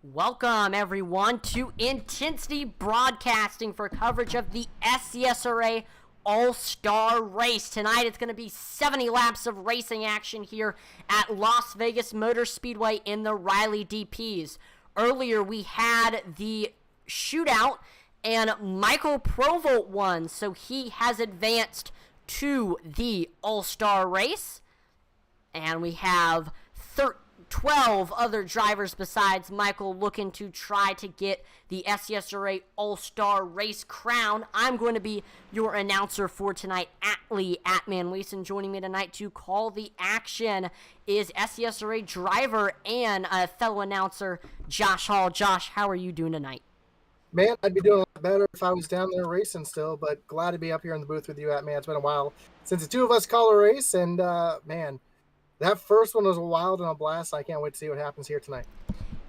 Welcome, everyone, to Intensity Broadcasting for coverage of the SCSRA All Star Race. Tonight, it's going to be 70 laps of racing action here at Las Vegas Motor Speedway in the Riley DPs. Earlier, we had the shootout, and Michael Provolt won, so he has advanced to the All Star Race. And we have 12 other drivers besides Michael looking to try to get the SCSRA All Star Race crown. I'm going to be your announcer for tonight, Atlee Atman-Leeson. Joining me tonight to call the action is SCSRA driver and a fellow announcer, Josh Hall. Josh, how are you doing tonight? Man, I'd be doing a lot better if I was down there racing still, but glad to be up here in the booth with you, Atman. It's been a while since the two of us call a race, and man, that first one was a wild and a blast. I can't wait to see what happens here tonight.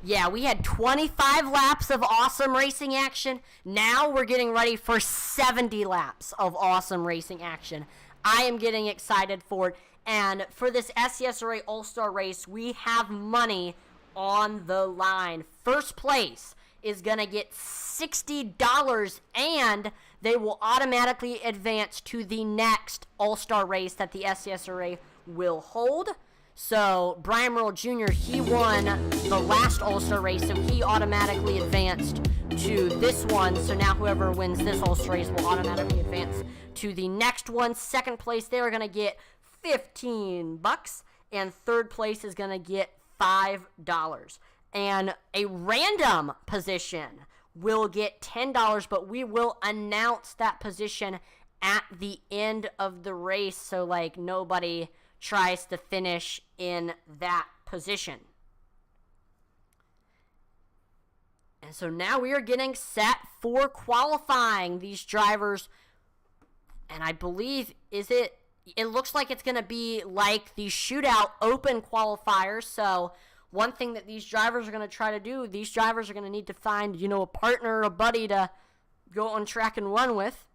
Yeah, we had 25 laps of awesome racing action. Now we're getting ready for 70 laps of awesome racing action. I am getting excited for it. And for this SCSRA All-Star Race, we have money on the line. First place is going to get $60, and they will automatically advance to the next All-Star Race that the SCSRA will hold. So Brian Earl Jr., he won the last All-Star Race, so he automatically advanced to this one. So now whoever wins this All-Star Race will automatically advance to the next one. Second place, they're going to get $15, and third place is going to get $5. And a random position will get $10, but we will announce that position at the end of the race, so like nobody tries to finish in that position. And so now we are getting set for qualifying these drivers, and I believe it looks like it's going to be like the shootout open qualifiers. So one thing that these drivers are going to try to do, these drivers are going to need to find, a partner, a buddy to go on track and run with.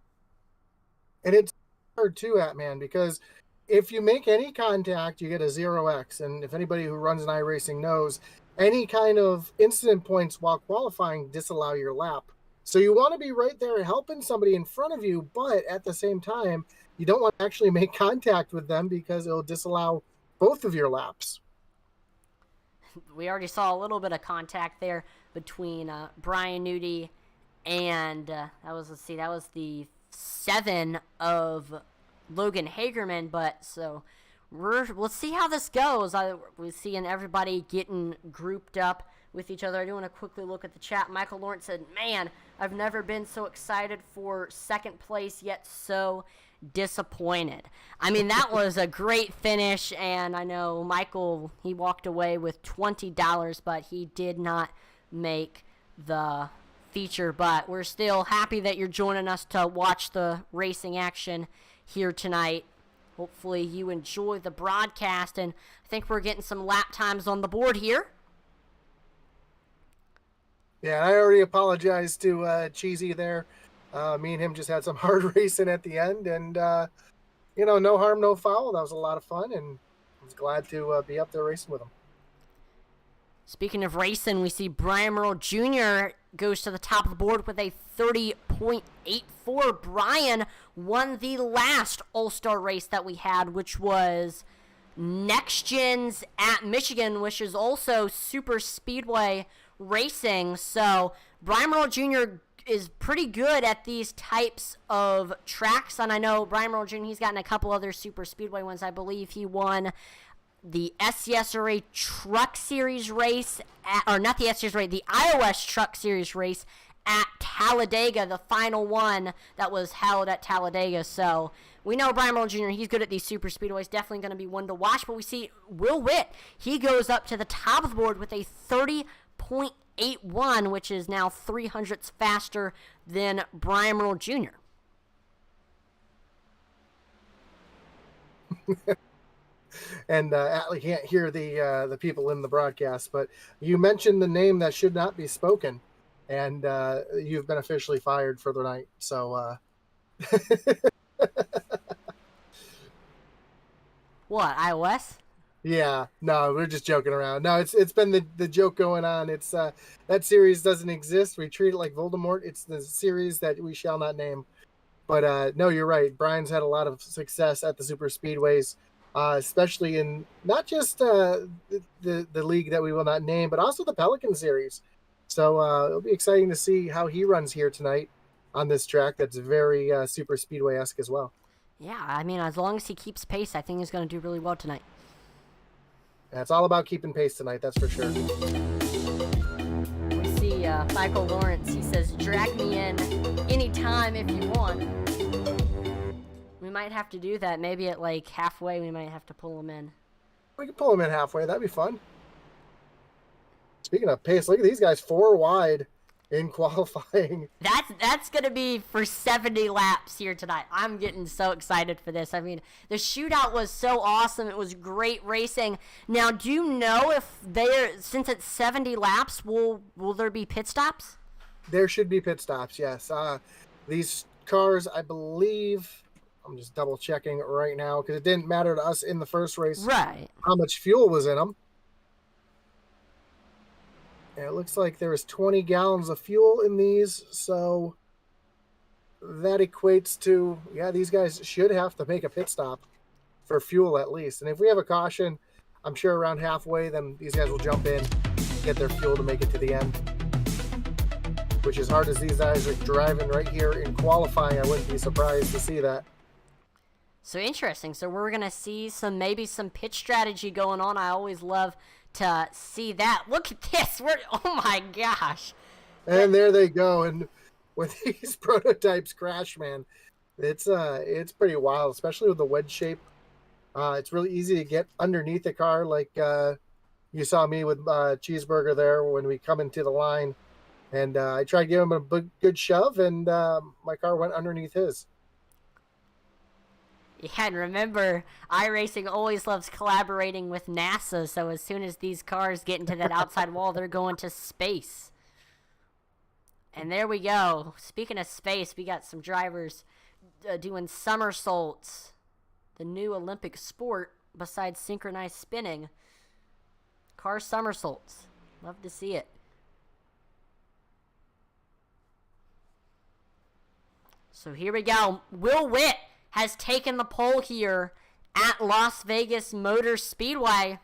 And it's hard too, Atman, because if you make any contact, you get a 0x. And if anybody who runs an iRacing knows, any kind of incident points while qualifying disallow your lap. So you want to be right there helping somebody in front of you, but at the same time, you don't want to actually make contact with them because it'll disallow both of your laps. We already saw a little bit of contact there between Brian Nudie and that was the 7 of Logan Hagerman. But so we'll see how this goes. We're seeing everybody getting grouped up with each other. I do want to quickly look at the chat. Michael Lawrence said, "Man, I've never been so excited for second place, yet so disappointed." I mean, that was a great finish, and I know Michael, he walked away with $20, but he did not make the feature. But we're still happy that you're joining us to watch the racing action here tonight. Hopefully you enjoy the broadcast, and I think we're getting some lap times on the board here. Yeah, I already apologized to Cheesy there. Me and him just had some hard racing at the end, and no harm, no foul. That was a lot of fun, and I was glad to be up there racing with him. Speaking of racing, we see Brian Earl Jr. goes to the top of the board with a 30.84. Brian won the last All-Star Race that we had, which was Next Gens at Michigan, which is also super speedway racing. So Brian Earl Jr. is pretty good at these types of tracks, and I know Brian Earl Jr., he's gotten a couple other super speedway ones. I believe he won the SCSRA Truck Series race, the iOS Truck Series race at Talladega, the final one that was held at Talladega. So we know Brian Earl Jr., he's good at these super speedways, definitely going to be one to watch. But we see Will Witt, he goes up to the top of the board with a 30.81, which is now 300ths faster than Brian Earl Jr. And Atlee can't hear the people in the broadcast, but you mentioned the name that should not be spoken, and you've been officially fired for the night. So What, iOS? Yeah, no, we're just joking around. No, it's been the joke going on. It's that series doesn't exist. We treat it like Voldemort. It's the series that we shall not name. But no, you're right. Brian's had a lot of success at the super speedways, especially in not just the league that we will not name, but also the Pelican series. So it'll be exciting to see how he runs here tonight on this track. That's very super speedway esque as well. Yeah, I mean, as long as he keeps pace, I think he's going to do really well tonight. And it's all about keeping pace tonight. That's for sure. We see Michael Lawrence. He says, "Drag me in anytime if you want." We might have to do that. Maybe at like halfway, we might have to pull him in. We can pull him in halfway. That'd be fun. Speaking of pace, look at these guys, 4 wide in qualifying. That's gonna be for 70 laps here tonight. I'm getting so excited for this. I mean, the shootout was so awesome. It was great racing. Now, do you know if since it's 70 laps, will there be pit stops? There should be pit stops, yes. These cars, I believe, I'm just double checking right now because it didn't matter to us in the first race Right. how much fuel was in them. And it looks like there was 20 gallons of fuel in these, so that equates to, yeah, these guys should have to make a pit stop for fuel at least. And if we have a caution, I'm sure around halfway, then these guys will jump in, get their fuel to make it to the end. Which, as hard as these guys are driving right here in qualifying, I wouldn't be surprised to see that. So interesting. So we're gonna see maybe some pitch strategy going on. I always love to see that. Look at this. Oh my gosh. And there they go. And when these prototypes crash, man, it's pretty wild, especially with the wedge shape. It's really easy to get underneath the car, like you saw me with Cheeseburger there when we come into the line. And I tried to give him a good shove, and my car went underneath his. Yeah, and remember, iRacing always loves collaborating with NASA, so as soon as these cars get into that outside wall, they're going to space. And there we go. Speaking of space, we got some drivers doing somersaults, the new Olympic sport besides synchronized spinning. Car somersaults. Love to see it. So here we go. Will Witt has taken the pole here at Las Vegas Motor Speedway.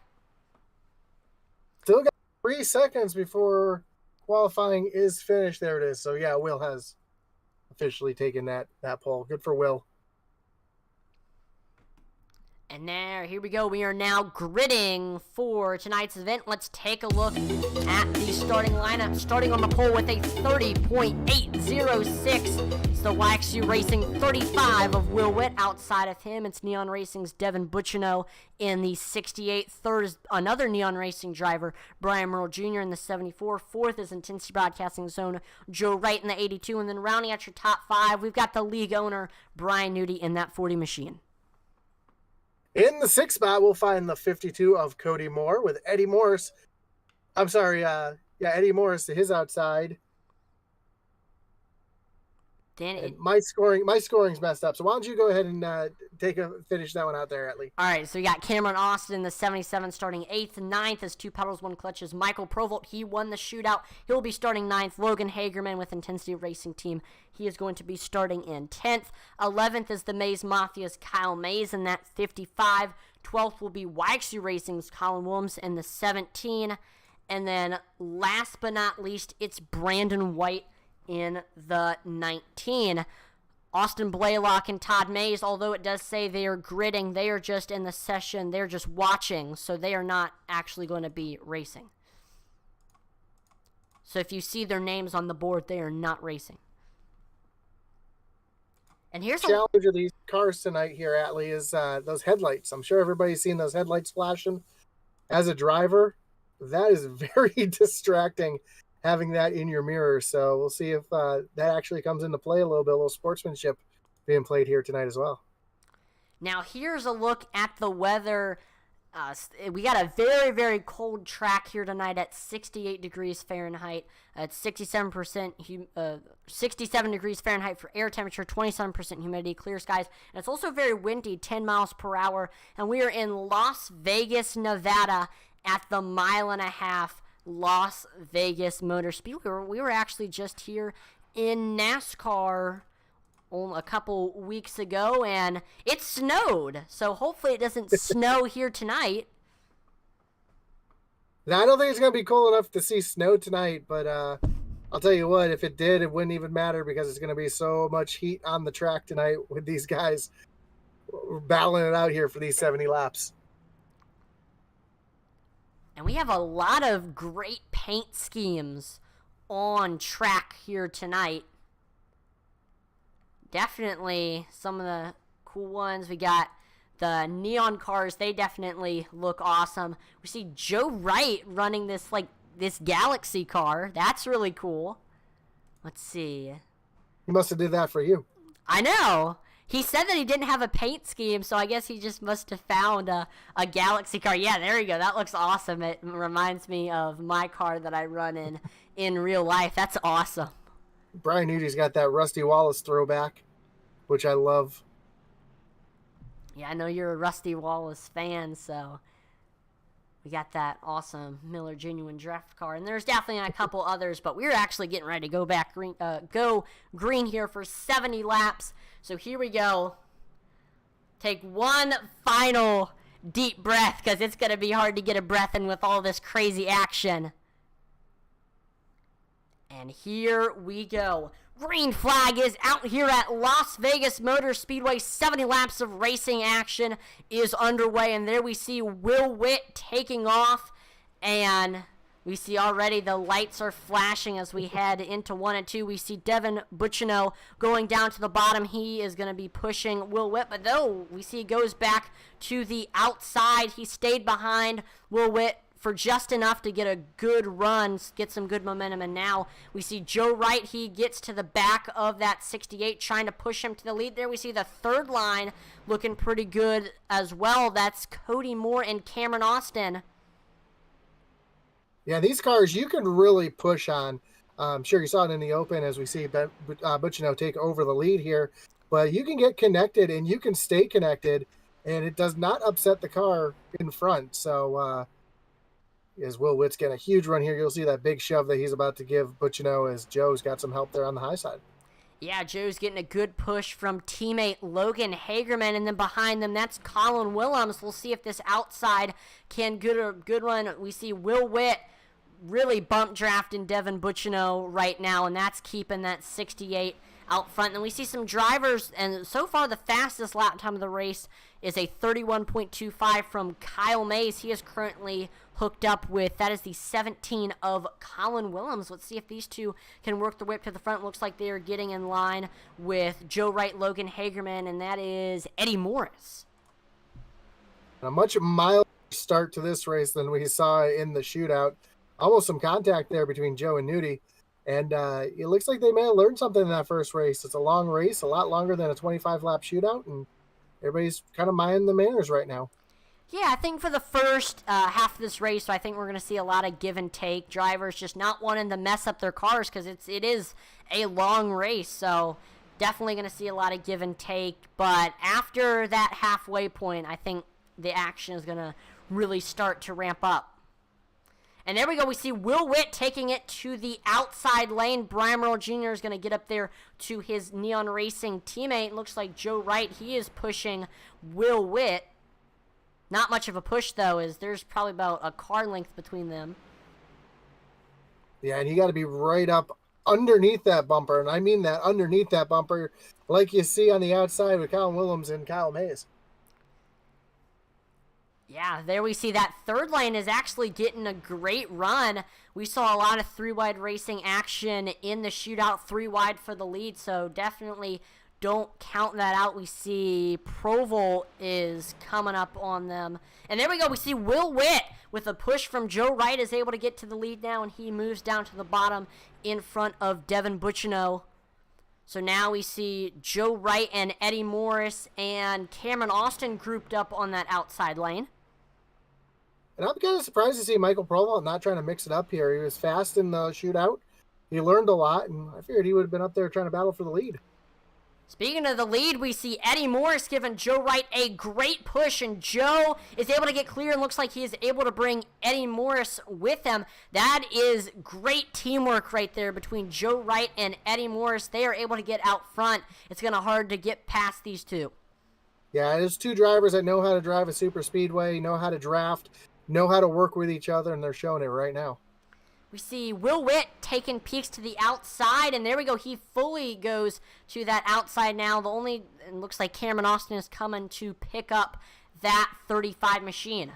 Still got 3 seconds before qualifying is finished. There it is. So yeah, Will has officially taken that pole. Good for Will. And here we go. We are now gridding for tonight's event. Let's take a look at the starting lineup. Starting on the pole with a 30.806. It's the YXU Racing 35 of Will Witt. Outside of him, it's Neon Racing's Devin Bucciano in the 68. Third is another Neon Racing driver, Brian Earl Jr. in the 74. Fourth is Intensity Broadcasting Zone, Joe Wright in the 82. And then rounding out your top 5, we've got the league owner, Brian Nudie, in that 40 machine. In the 6th spot, we'll find the 52 of Cody Moore with Eddie Morris. I'm sorry, Eddie Morris to his outside. And my scoring's messed up. So why don't you go ahead and finish that one out there, Atlee. All right, so we got Cameron Austin in the 77 starting 8th. 9th is 2 pedals, 1 clutches. Michael Provolt, he won the shootout. He'll be starting 9th. Logan Hagerman with Intensity Racing Team. He is going to be starting in 10th. 11th is the Maze Mafia's Kyle Mays in that 55. 12th will be YXU Racing's Colin Williams in the 17. And then last but not least, it's Brandon White in the 19. Austin Blaylock and Todd Mays, although it does say they are gridding, they are just in the session, they're just watching, so they are not actually going to be racing. So if you see their names on the board, they are not racing. And here's the challenge of these cars tonight here, Atlee, is those headlights. I'm sure everybody's seen those headlights flashing. As a driver, that is very distracting, having that in your mirror. So we'll see if that actually comes into play a little sportsmanship being played here tonight as well. Now here's a look at the weather We got a very, very cold track here tonight at 68 degrees Fahrenheit. It's 67 degrees Fahrenheit for air temperature, 27% humidity, clear skies. And it's also very windy, 10 miles per hour. And we are in Las Vegas, Nevada at the 1.5 Las Vegas Motor Speedway. We were actually just here in NASCAR a couple weeks ago, and it snowed, so hopefully it doesn't snow here tonight. Now, I don't think it's going to be cool enough to see snow tonight, but I'll tell you what, if it did, it wouldn't even matter because it's going to be so much heat on the track tonight with these guys battling it out here for these 70 laps. And we have a lot of great paint schemes on track here tonight. Definitely some of the cool ones. We got the neon cars. They definitely look awesome. We see Joe Wright running this Galaxy car. That's really cool. Let's see. He must have did that for you. I know. He said that he didn't have a paint scheme, so I guess he just must have found a Galaxy car. Yeah, there you go. That looks awesome. It reminds me of my car that I run in real life. That's awesome. Brian Nudi's got that Rusty Wallace throwback, which I love. Yeah, I know you're a Rusty Wallace fan, so we got that awesome Miller Genuine Draft car. And there's definitely a couple others, but we're actually getting ready to go green here for 70 laps. So here we go. Take one final deep breath because it's going to be hard to get a breath in with all this crazy action. And here we go. Green flag is out here at Las Vegas Motor Speedway. 70 laps of racing action is underway. And there we see Will Witt taking off. And we see already the lights are flashing as we head into 1 and 2. We see Devin Bucciano going down to the bottom. He is going to be pushing Will Witt. But though we see he goes back to the outside. He stayed behind Will Witt for just enough to get a good run, get some good momentum. And now we see Joe Wright. He gets to the back of that 68, trying to push him to the lead. There we see the third line looking pretty good as well. That's Cody Moore and Cameron Austin. Yeah, these cars you can really push on. I'm sure you saw it in the open as we see Bucciano take over the lead here. But you can get connected and you can stay connected, and it does not upset the car in front. So, as Will Witt's getting a huge run here, you'll see that big shove that he's about to give Bucciano as Joe's got some help there on the high side. Yeah, Joe's getting a good push from teammate Logan Hagerman, and then behind them, that's Colin Williams. We'll see if this outside can get a good run. We see Will Witt really bump drafting Devin Bucciano right now, and that's keeping that 68 out front. And we see some drivers, and so far the fastest lap time of the race is a 31.25 from Kyle Mays. He is currently hooked up with, that is the 17 of Colin Williams. Let's see if these two can work the whip to the front. Looks like they are getting in line with Joe Wright, Logan Hagerman, and that is Eddie Morris. A much milder start to this race than we saw in the shootout. Almost some contact there between Joe and Nudie. And it looks like they may have learned something in that first race. It's a long race, a lot longer than a 25-lap shootout, and everybody's kind of minding the manners right now. Yeah, I think for the first half of this race, I think we're going to see a lot of give and take. Drivers just not wanting to mess up their cars because it is a long race. So definitely going to see a lot of give and take. But after that halfway point, I think the action is going to really start to ramp up. And there we go. We see Will Witt taking it to the outside lane. Brian Earl Jr. is going to get up there to his Neon Racing teammate. Looks like Joe Wright, he is pushing Will Witt. Not much of a push, though, as there's probably about a car length between them. Yeah, and you got to be right up underneath that bumper. And I mean that underneath that bumper, like you see on the outside with Colin Williams and Kyle Mays. Yeah, there we see that third lane is actually getting a great run. We saw a lot of three-wide racing action in the shootout, three-wide for the lead, so definitely don't count that out. We see Proval is coming up on them. And there we go. We see Will Witt with a push from Joe Wright is able to get to the lead now, and he moves down to the bottom in front of Devin Bucciano. So now we see Joe Wright and Eddie Morris and Cameron Austin grouped up on that outside lane. And I'm kind of surprised to see Michael Proval not trying to mix it up here. He was fast in the shootout. He learned a lot, and I figured he would have been up there trying to battle for the lead. Speaking of the lead, we see Eddie Morris giving Joe Wright a great push, and Joe is able to get clear and looks like he is able to bring Eddie Morris with him. That is great teamwork right there between Joe Wright and Eddie Morris. They are able to get out front. It's going to be hard to get past these two. Yeah, there's two drivers that know how to drive a super speedway, know how to draft, know how to work with each other, and they're showing it right now. We see Will Witt taking peeks to the outside, and there we go. He fully goes to that outside now. It looks like Cameron Austin is coming to pick up that 35 machine.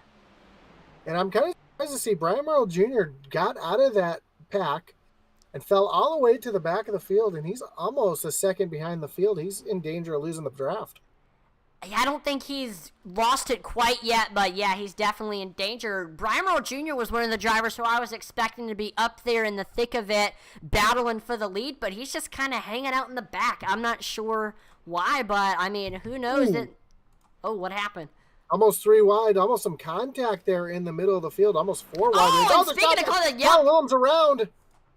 And I'm kind of surprised to see Brian Earl Jr. got out of that pack and fell all the way to the back of the field, and he's almost a second behind the field. He's in danger of losing the draft. I don't think he's lost it quite yet, but yeah, he's definitely in danger. Brian Earl Jr. was one of the drivers who I was expecting to be up there in the thick of it, battling for the lead, but he's just kind of hanging out in the back. I'm not sure why, but I mean, who knows that... Oh, what happened? Almost 3 wide, almost some contact there in the middle of the field, almost 4 wide. Oh, and speaking of Colin, yeah. Colin Williams around,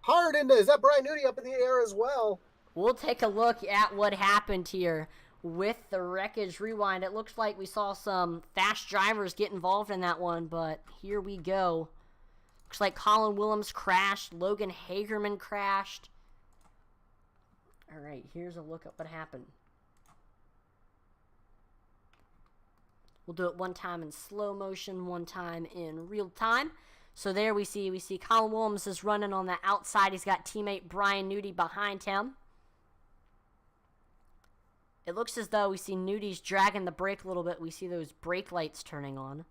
hard into, is that Brian Nudie up in the air as well? We'll take a look at what happened here with the Wreckage Rewind. It looks like we saw some fast drivers get involved in that one, but here we go. Looks like Colin Williams crashed. Logan Hagerman crashed. All right, here's a look at what happened. We'll do it one time in slow motion, one time in real time. So there we see Colin Williams is running on the outside. He's got teammate Brian Nudie behind him. It looks as though we see Nudie's dragging the brake a little bit. We see those brake lights turning on.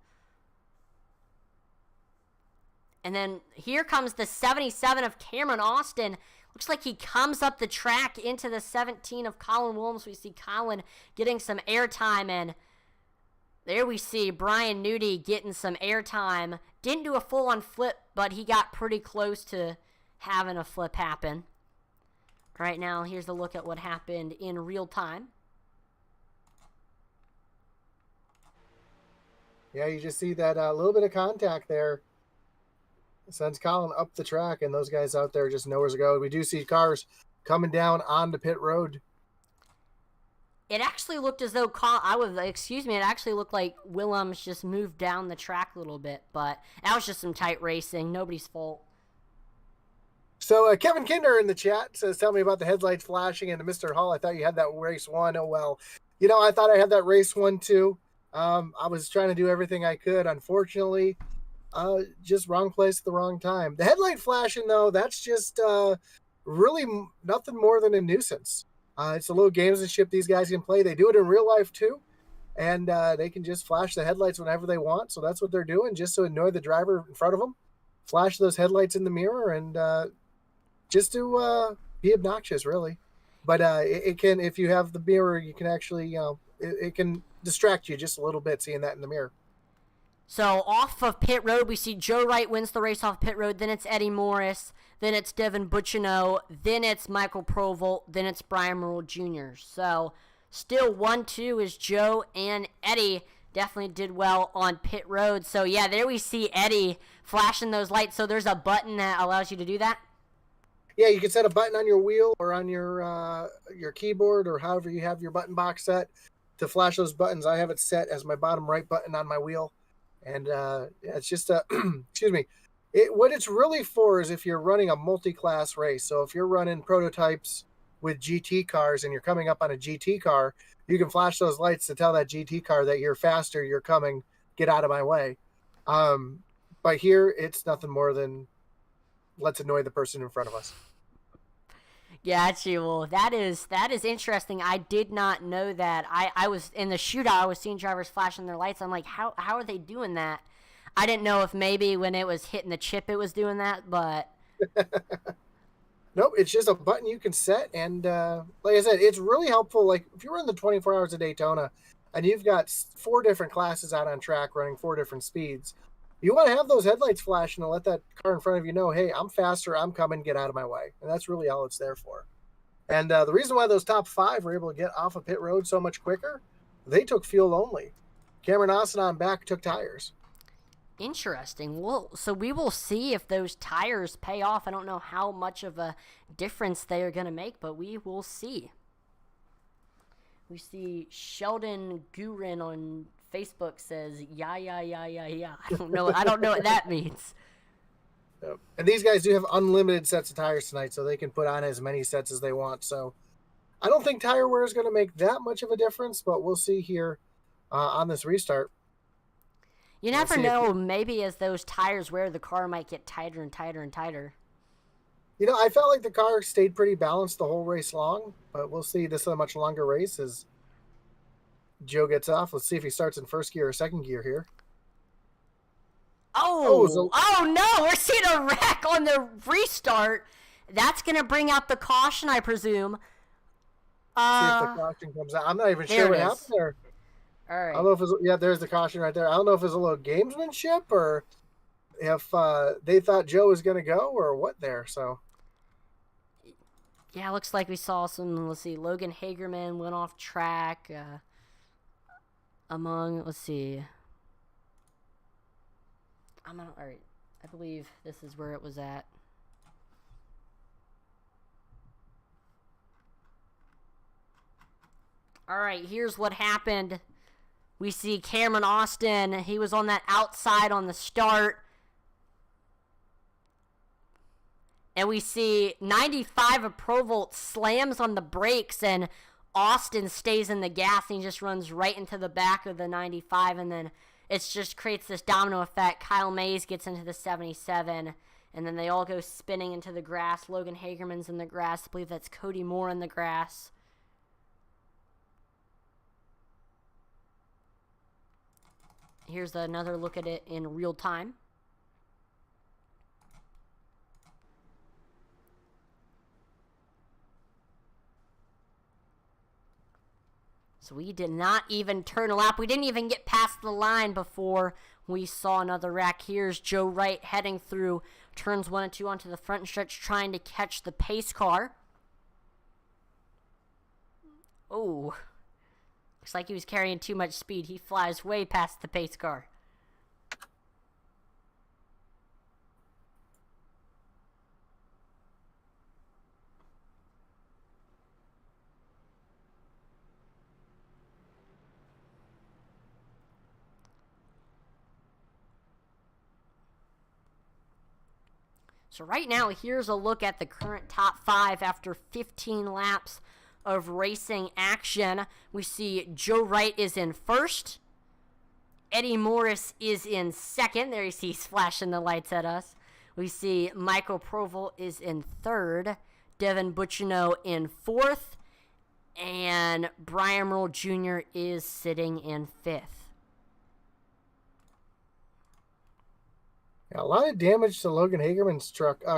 And then here comes the 77 of Cameron Austin. Looks like he comes up the track into the 17 of Colin Williams. We see Colin getting some airtime, and there we see Brian Nudie getting some airtime. Didn't do a full-on flip, but he got pretty close to having a flip happen. Right now, here's a look at what happened in real time. Yeah, you just see that little bit of contact there. Sends Colin up the track, and those guys out there just nowhere to go. We do see cars coming down onto pit road. It actually looked as though it actually looked like Williams just moved down the track a little bit, but that was just some tight racing. Nobody's fault. So Kevin Kinder in the chat says, tell me about the headlights flashing, and Mr. Hall, I thought you had that race one. Oh, well, I thought I had that race one too. I was trying to do everything I could. Unfortunately, just wrong place at the wrong time. The headlight flashing, though, that's just really nothing more than a nuisance. It's a little gamesmanship these guys can play. They do it in real life, too. And they can just flash the headlights whenever they want. So that's what they're doing, just to annoy the driver in front of them. Flash those headlights in the mirror and just to be obnoxious, really. But it can, if you have the mirror, you can actually, it can distract you just a little bit seeing that in the mirror. So off of pit road, we see Joe Wright wins the race off pit road. Then it's Eddie Morris. Then it's Devin Bucciano. Then it's Michael Proval. Then it's Brian Earl Jr. So still 1-2 is Joe and Eddie. Definitely did well on pit road. So yeah, there we see Eddie flashing those lights. So there's a button that allows you to do that? Yeah, you can set a button on your wheel or on your keyboard or however you have your button box set to flash those buttons. I have it set as my bottom right button on my wheel. And it's just a, excuse me, what it's really for is if you're running a multi-class race. So if you're running prototypes with GT cars and you're coming up on a GT car, you can flash those lights to tell that GT car that you're faster, you're coming, get out of my way. But here, it's nothing more than let's annoy the person in front of us. Gotcha. Well, that is interesting. I did not know that. I was in the shootout. I was seeing drivers flashing their lights. I'm like, how are they doing that? I didn't know if maybe when it was hitting the chip, it was doing that, but nope. It's just a button you can set, and like I said, it's really helpful. Like if you're in the 24 Hours of Daytona, and you've got 4 different classes out on track running 4 different speeds, you want to have those headlights flashing to let that car in front of you know, hey, I'm faster, I'm coming, get out of my way. And that's really all it's there for. And the reason why those top 5 were able to get off of pit road so much quicker, they took fuel only. Cameron Austin on back took tires. Interesting. Well, so we will see if those tires pay off. I don't know how much of a difference they are going to make, but we will see. We see Sheldon Gurin on Facebook says, yeah. I don't know what that means. Yep. And these guys do have unlimited sets of tires tonight, so they can put on as many sets as they want. So I don't think tire wear is going to make that much of a difference, but we'll see here on this restart. You never know. Maybe as those tires wear, the car might get tighter and tighter and tighter. You know, I felt like the car stayed pretty balanced the whole race long, but we'll see. This is a much longer race as Joe gets off. Let's see if he starts in first gear or second gear here. Oh no, we're seeing a wreck on the restart. That's going to bring out the caution, I presume. See if the caution comes out. I'm not even sure what happened there. All right. I don't know if it's, there's the caution right there. I don't know if it's a little gamesmanship or if they thought Joe was going to go or what there. So, yeah, looks like we saw some, let's see, Logan Hagerman went off track let's see. All right. I believe this is where it was at. All right, here's what happened. We see Cameron Austin. He was on that outside on the start. And we see 95 of Provolt slams on the brakes, and Austin stays in the gas, and he just runs right into the back of the 95, and then it just creates this domino effect. Kyle Mays gets into the 77, and then they all go spinning into the grass. Logan Hagerman's in the grass. I believe that's Cody Moore in the grass. Here's another look at it in real time. So we did not even turn a lap. We didn't even get past the line before we saw another wreck. Here's Joe Wright heading through turns 1 and 2 onto the front stretch, trying to catch the pace car. Oh. Looks like he was carrying too much speed. He flies way past the pace car. So right now, here's a look at the current top 5 after 15 laps of racing action. We see Joe Wright is in first. Eddie Morris is in second. There you see he's flashing the lights at us. We see Michael Provolt is in third. Devin Bucciano in fourth. And Brian Earl Jr. is sitting in fifth. Yeah, a lot of damage to Logan Hagerman's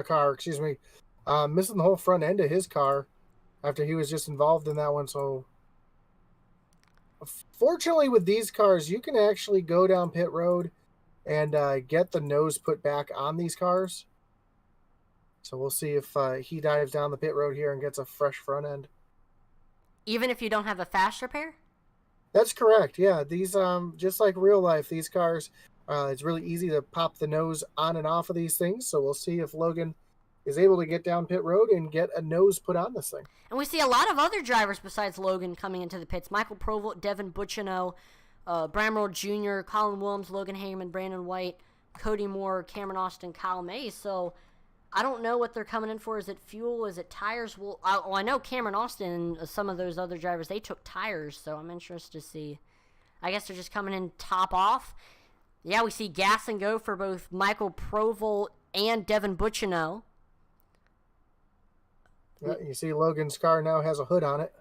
car. Missing the whole front end of his car after he was just involved in that one. So, fortunately, with these cars, you can actually go down pit road and get the nose put back on these cars. So we'll see if he dives down the pit road here and gets a fresh front end. Even if you don't have a fast repair? That's correct. Yeah, these just like real life, these cars. It's really easy to pop the nose on and off of these things. So we'll see if Logan is able to get down pit road and get a nose put on this thing. And we see a lot of other drivers besides Logan coming into the pits. Michael Provolt, Devin Bucciano, Brian Earl Jr., Colin Williams, Logan Hagerman, Brandon White, Cody Moore, Cameron Austin, Kyle Mays. So I don't know what they're coming in for. Is it fuel? Is it tires? Well, I know Cameron Austin and some of those other drivers, they took tires. So I'm interested to see. I guess they're just coming in top off. Yeah, we see gas and go for both Michael Provolt and Devin Bucciano. Yeah, you see Logan's car now has a hood on it.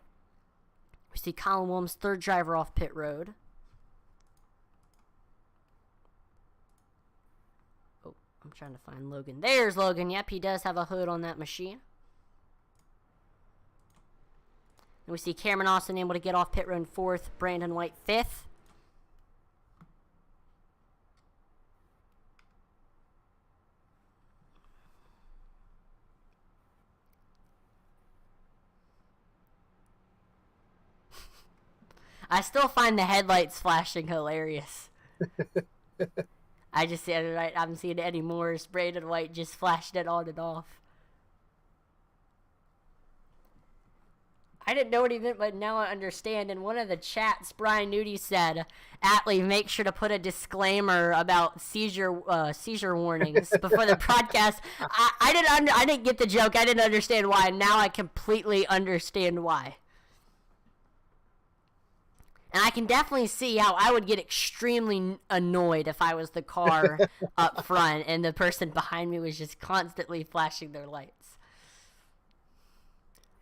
We see Colin Williams, third driver off pit road. Oh, I'm trying to find Logan. There's Logan. Yep, he does have a hood on that machine. And we see Cameron Austin able to get off pit road in fourth, Brandon White fifth. I still find the headlights flashing hilarious. I just see it right. I'm seeing Eddie Morris, Brandon White just flashed it on and off. I didn't know what he meant, but now I understand. In one of the chats, Brian Nudie said, "Atlee, make sure to put a disclaimer about seizure warnings before the broadcast." I didn't get the joke. I didn't understand why. Now I completely understand why. And I can definitely see how I would get extremely annoyed if I was the car up front and the person behind me was just constantly flashing their lights.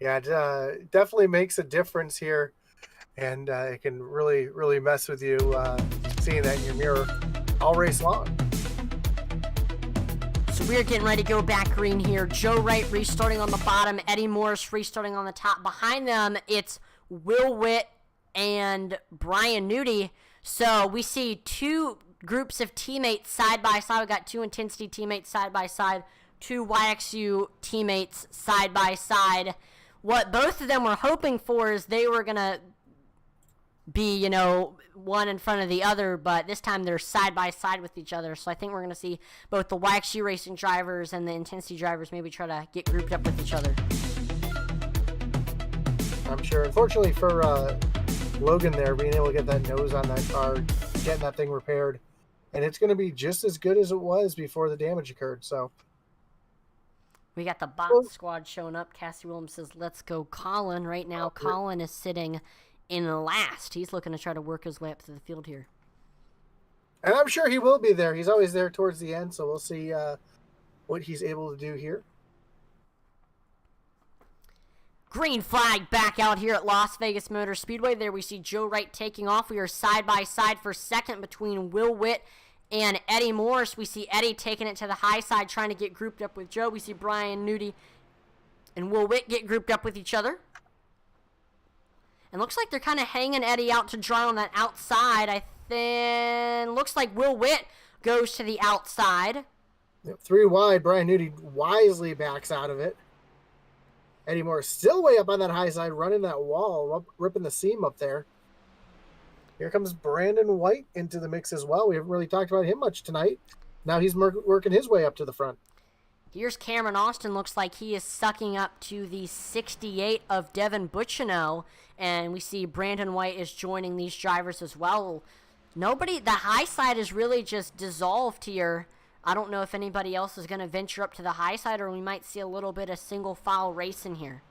Yeah, it definitely makes a difference here, and it can really, really mess with you seeing that in your mirror all race long. So we're getting ready to go back green here. Joe Wright restarting on the bottom, Eddie Morris restarting on the top. Behind them, it's Will Witt and Brian Nudie. So we see two groups of teammates side by side. We got two Intensity teammates side by side, two YXU teammates side by side. What both of them were hoping for is they were going to be, one in front of the other, but this time they're side by side with each other. So I think we're going to see both the YXU racing drivers and the Intensity drivers maybe try to get grouped up with each other. I'm sure. Unfortunately for Logan there, being able to get that nose on that car, getting that thing repaired, and it's going to be just as good as it was before the damage occurred. So we got the bot squad showing up. Cassie Williams says, "Let's go, Colin." Right now, Colin is sitting in last. He's looking to try to work his way up to the field here. And I'm sure he will be there. He's always there towards the end, so we'll see what he's able to do here. Green flag back out here at Las Vegas Motor Speedway. There we see Joe Wright taking off. We are side by side for second between Will Witt and Eddie Morris. We see Eddie taking it to the high side, trying to get grouped up with Joe. We see Brian Nudie and Will Witt get grouped up with each other. And looks like they're kind of hanging Eddie out to dry on that outside. I think looks like Will Witt goes to the outside. Yep, 3 wide. Brian Nudie wisely backs out of it. Eddie Morris still way up on that high side, running that wall, ripping the seam up there. Here comes Brandon White into the mix as well. We haven't really talked about him much tonight. Now he's working his way up to the front. Here's Cameron Austin. Looks like he is sucking up to the 68 of Devin Bucciano. And we see Brandon White is joining these drivers as well. The high side is really just dissolved here. I don't know if anybody else is going to venture up to the high side, or we might see a little bit of single file racing here.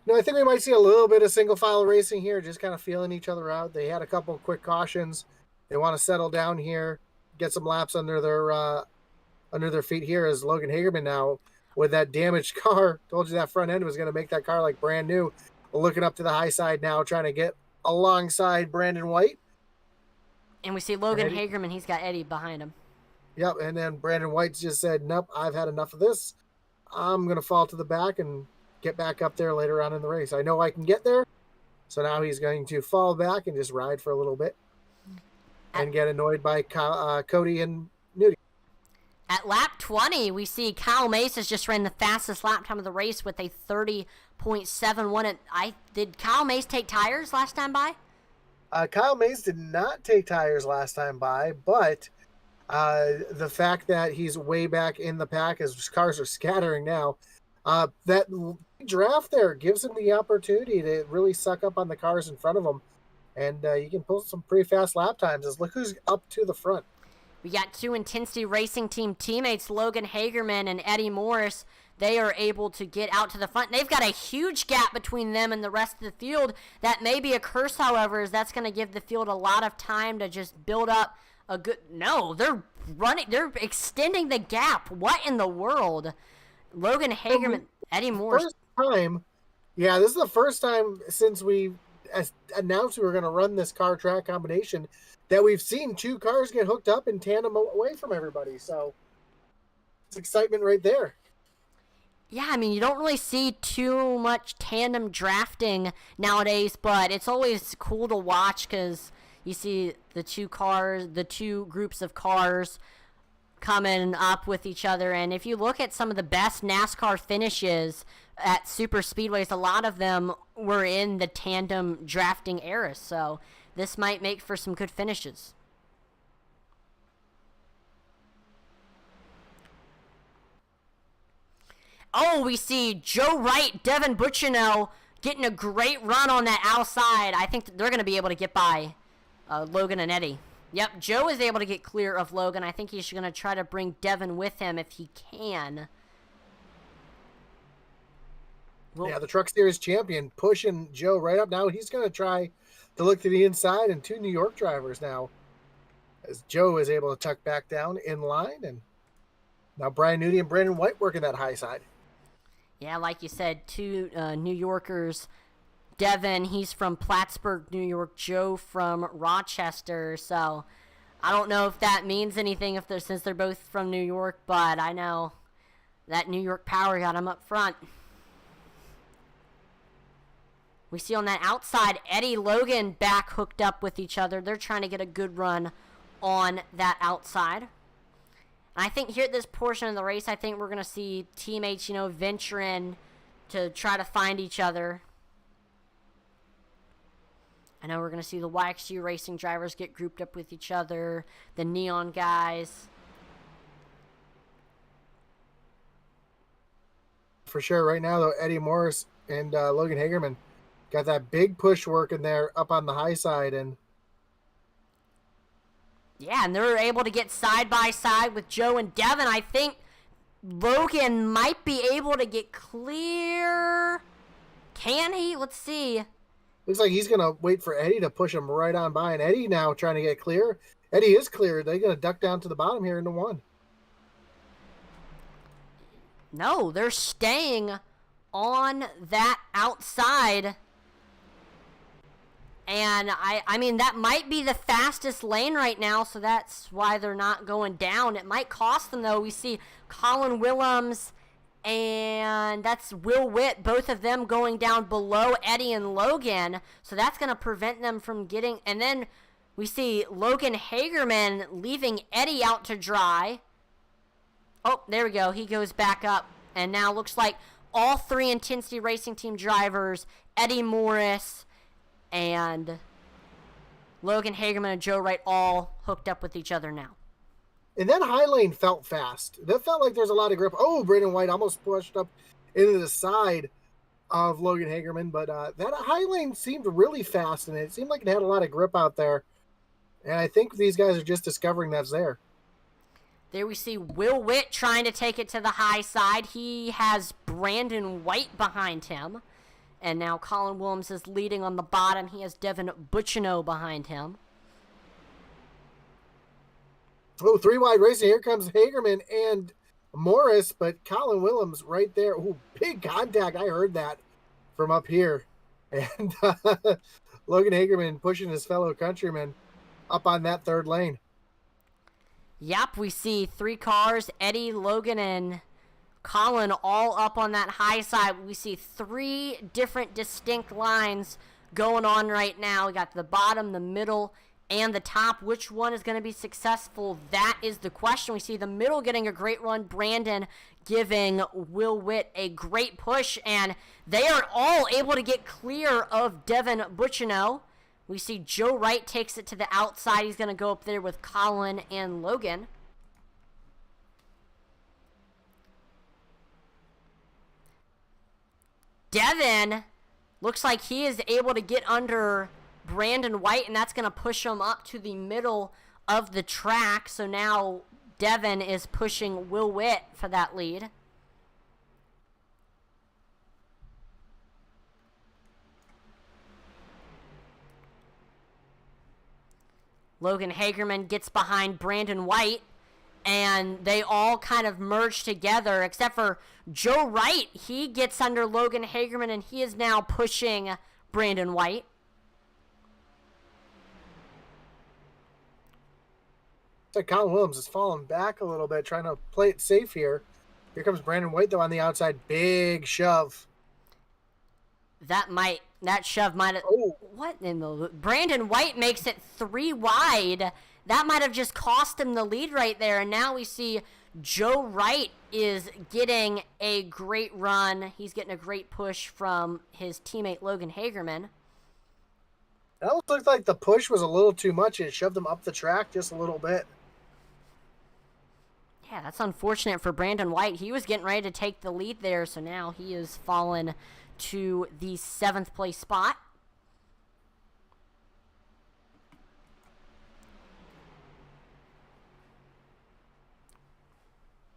No, I think we might see a little bit of single file racing here, just kind of feeling each other out. They had a couple quick cautions. They want to settle down here, get some laps under their feet here as Logan Hagerman now with that damaged car. Told you that front end was going to make that car like brand new. Looking up to the high side now, trying to get alongside Brandon White. And we see Logan Hagerman. He's got Eddie behind him. Yep, and then Brandon White just said, "Nope, I've had enough of this. I'm going to fall to the back and get back up there later on in the race. I know I can get there." So now he's going to fall back and just ride for a little bit and get annoyed by Cody and Nudie. At lap 20, we see Kyle Mace has just ran the fastest lap time of the race with a 30.71. Did Kyle Mace take tires last time by? Kyle Mace did not take tires last time by, but the fact that he's way back in the pack as cars are scattering now, that draft there gives him the opportunity to really suck up on the cars in front of him, and you can pull some pretty fast lap times. As look who's up to the front. We got two Intensity Racing Team teammates, Logan Hagerman and Eddie Morris. They are able to get out to the front. They've got a huge gap between them and the rest of the field. That may be a curse, however, as that's going to give the field a lot of time to just build up a good... No, they're extending the gap. What in the world? Logan Hagerman, Eddie Morris. This is the first time since we announced we were going to run this car track combination that we've seen two cars get hooked up in tandem away from everybody. So it's excitement right there. Yeah, I mean, you don't really see too much tandem drafting nowadays, but it's always cool to watch because you see the two groups of cars coming up with each other. And if you look at some of the best NASCAR finishes at super speedways, a lot of them were in the tandem drafting era. So this might make for some good finishes. Oh, we see Joe Wright, Devin Bucciano getting a great run on that outside. I think they're going to be able to get by Logan and Eddie. Yep, Joe is able to get clear of Logan. I think he's going to try to bring Devin with him if he can. Well, yeah, the Truck Series champion pushing Joe right up. Now he's going to try to look to the inside, and 2 New York drivers now, as Joe is able to tuck back down in line, and now Brian Nudie and Brandon White working that high side. Yeah, like you said, 2 New Yorkers. Devin, he's from Plattsburgh, New York. Joe from Rochester. So I don't know if that means anything since they're both from New York, but I know that New York power got him up front. We see on that outside, Eddie, Logan back hooked up with each other. They're trying to get a good run on that outside. And I think here at this portion of the race, I think we're going to see teammates, venture in to try to find each other. I know we're going to see the YXG racing drivers get grouped up with each other, the Neon guys. For sure. Right now, though, Eddie Morris and Logan Hagerman got that big push working there up on the high side. And yeah, and they're able to get side by side with Joe and Devin. I think Logan might be able to get clear. Can he? Let's see. Looks like he's going to wait for Eddie to push him right on by. And Eddie now trying to get clear. Eddie is clear. They're going to duck down to the bottom here into 1. No, they're staying on that outside. And I mean, that might be the fastest lane right now, so that's why they're not going down. It might cost them, though. We see Colin Williams and that's Will Witt, both of them going down below Eddie and Logan. So that's going to prevent them from getting... And then we see Logan Hagerman leaving Eddie out to dry. Oh, there we go. He goes back up. And now looks like all 3 Intensity Racing Team drivers, Eddie Morris and Logan Hagerman and Joe Wright, all hooked up with each other now. And that high lane felt fast. That felt like there's a lot of grip. Oh, Brandon White almost pushed up into the side of Logan Hagerman. But that high lane seemed really fast, and it seemed like it had a lot of grip out there. And I think these guys are just discovering that's there. There we see Will Witt trying to take it to the high side. He has Brandon White behind him. And now Colin Williams is leading on the bottom. He has Devin Bucciano behind him. Oh, 3 wide racing. Here comes Hagerman and Morris, but Colin Williams right there. Oh, big contact. I heard that from up here. And Logan Hagerman pushing his fellow countryman up on that 3rd lane. Yep, we see 3 cars, Eddie, Logan, and Colin all up on that high side. We see 3 different distinct lines going on right now. We got the bottom, the middle, and the top. Which one is going to be successful? That is the question. We see the middle getting a great run. Brandon giving Will Witt a great push, and they are all able to get clear of Devin Bucciano. We see Joe Wright takes it to the outside. He's going to go up there with Colin and Logan. Devin looks like he is able to get under Brandon White, and that's going to push him up to the middle of the track. So now Devin is pushing Will Witt for that lead. Logan Hagerman gets behind Brandon White, and they all kind of merge together, except for Joe Wright. He gets under Logan Hagerman, and he is now pushing Brandon White. It's like Colin Williams is falling back a little bit, trying to play it safe here. Here comes Brandon White, though, on the outside. Big shove. That shove might have... Oh. What in the... Brandon White makes it 3 wide. That might have just cost him the lead right there. And now we see Joe Wright is getting a great run. He's getting a great push from his teammate Logan Hagerman. It almost looked like the push was a little too much. It shoved him up the track just a little bit. Yeah, that's unfortunate for Brandon White. He was getting ready to take the lead there, so now he is fallen to the 7th place spot.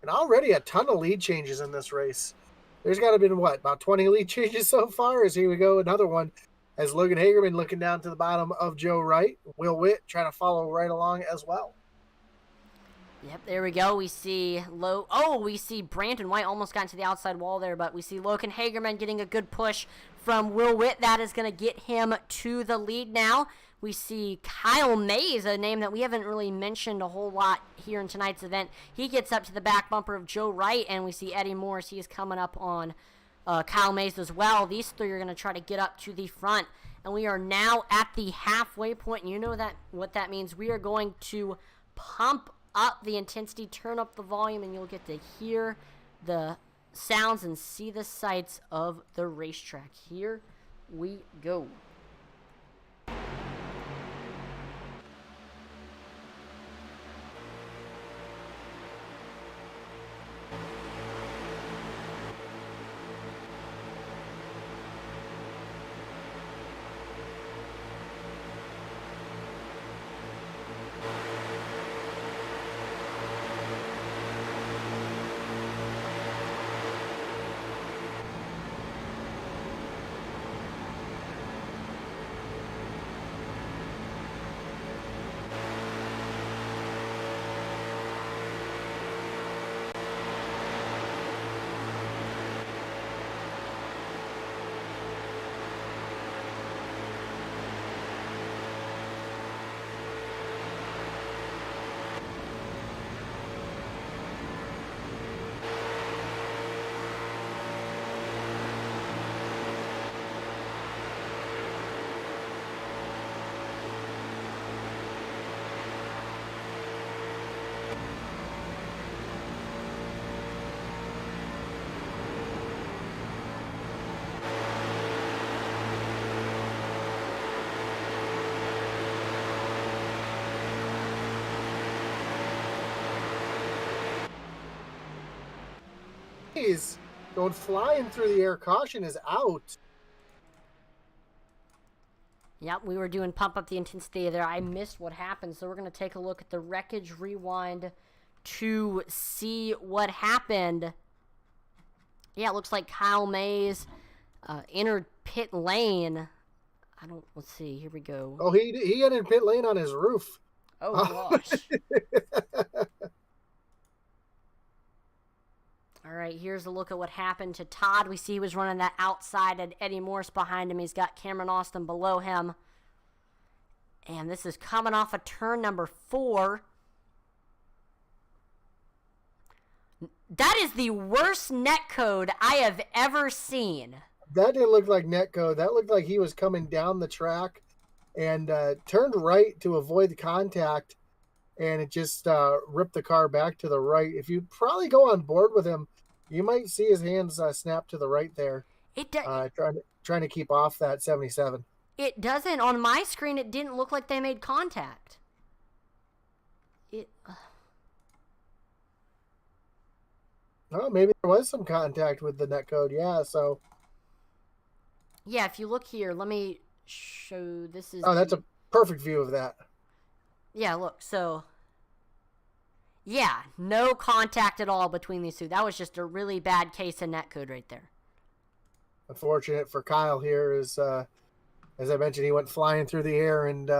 And already a ton of lead changes in this race. There's got to be, what, about 20 lead changes so far? As here we go, another one. As Logan Hagerman looking down to the bottom of Joe Wright. Will Witt trying to follow right along as well. Yep, there we go. We see we see Brandon White almost got to the outside wall there, but we see Logan Hagerman getting a good push from Will Witt. That is going to get him to the lead now. We see Kyle Mays, a name that we haven't really mentioned a whole lot here in tonight's event. He gets up to the back bumper of Joe Wright, and we see Eddie Morris. He is coming up on Kyle Mays as well. These three are going to try to get up to the front, and we are now at the halfway point. And you know what that means. We are going to pump up the intensity, turn up the volume, and you'll get to hear the sounds and see the sights of the racetrack. Here we go. He's going flying through the air. Caution is out. Yep, we were doing pump up the intensity there. I missed what happened, so we're going to take a look at the Wreckage Rewind to see what happened. Yeah, it looks like Kyle Mays entered pit lane. Let's see, here we go. Oh, he entered pit lane on his roof. Oh, gosh. All right, here's a look at what happened to Todd. We see he was running that outside, and Eddie Morris behind him. He's got Cameron Austin below him. And this is coming off of turn number 4. That is the worst netcode I have ever seen. That didn't look like netcode. That looked like he was coming down the track and turned right to avoid the contact, and it just ripped the car back to the right. If you probably go on board with him, you might see his hands snap to the right there. Trying to keep off that 77. It doesn't. On my screen, it didn't look like they made contact. Oh, maybe there was some contact with the netcode. Yeah, so. Yeah, if you look here, let me show. This is. Oh, that's a perfect view of that. Yeah, look, so. Yeah, no contact at all between these two. That was just a really bad case of netcode right there. Unfortunate for Kyle here is, as I mentioned, he went flying through the air, and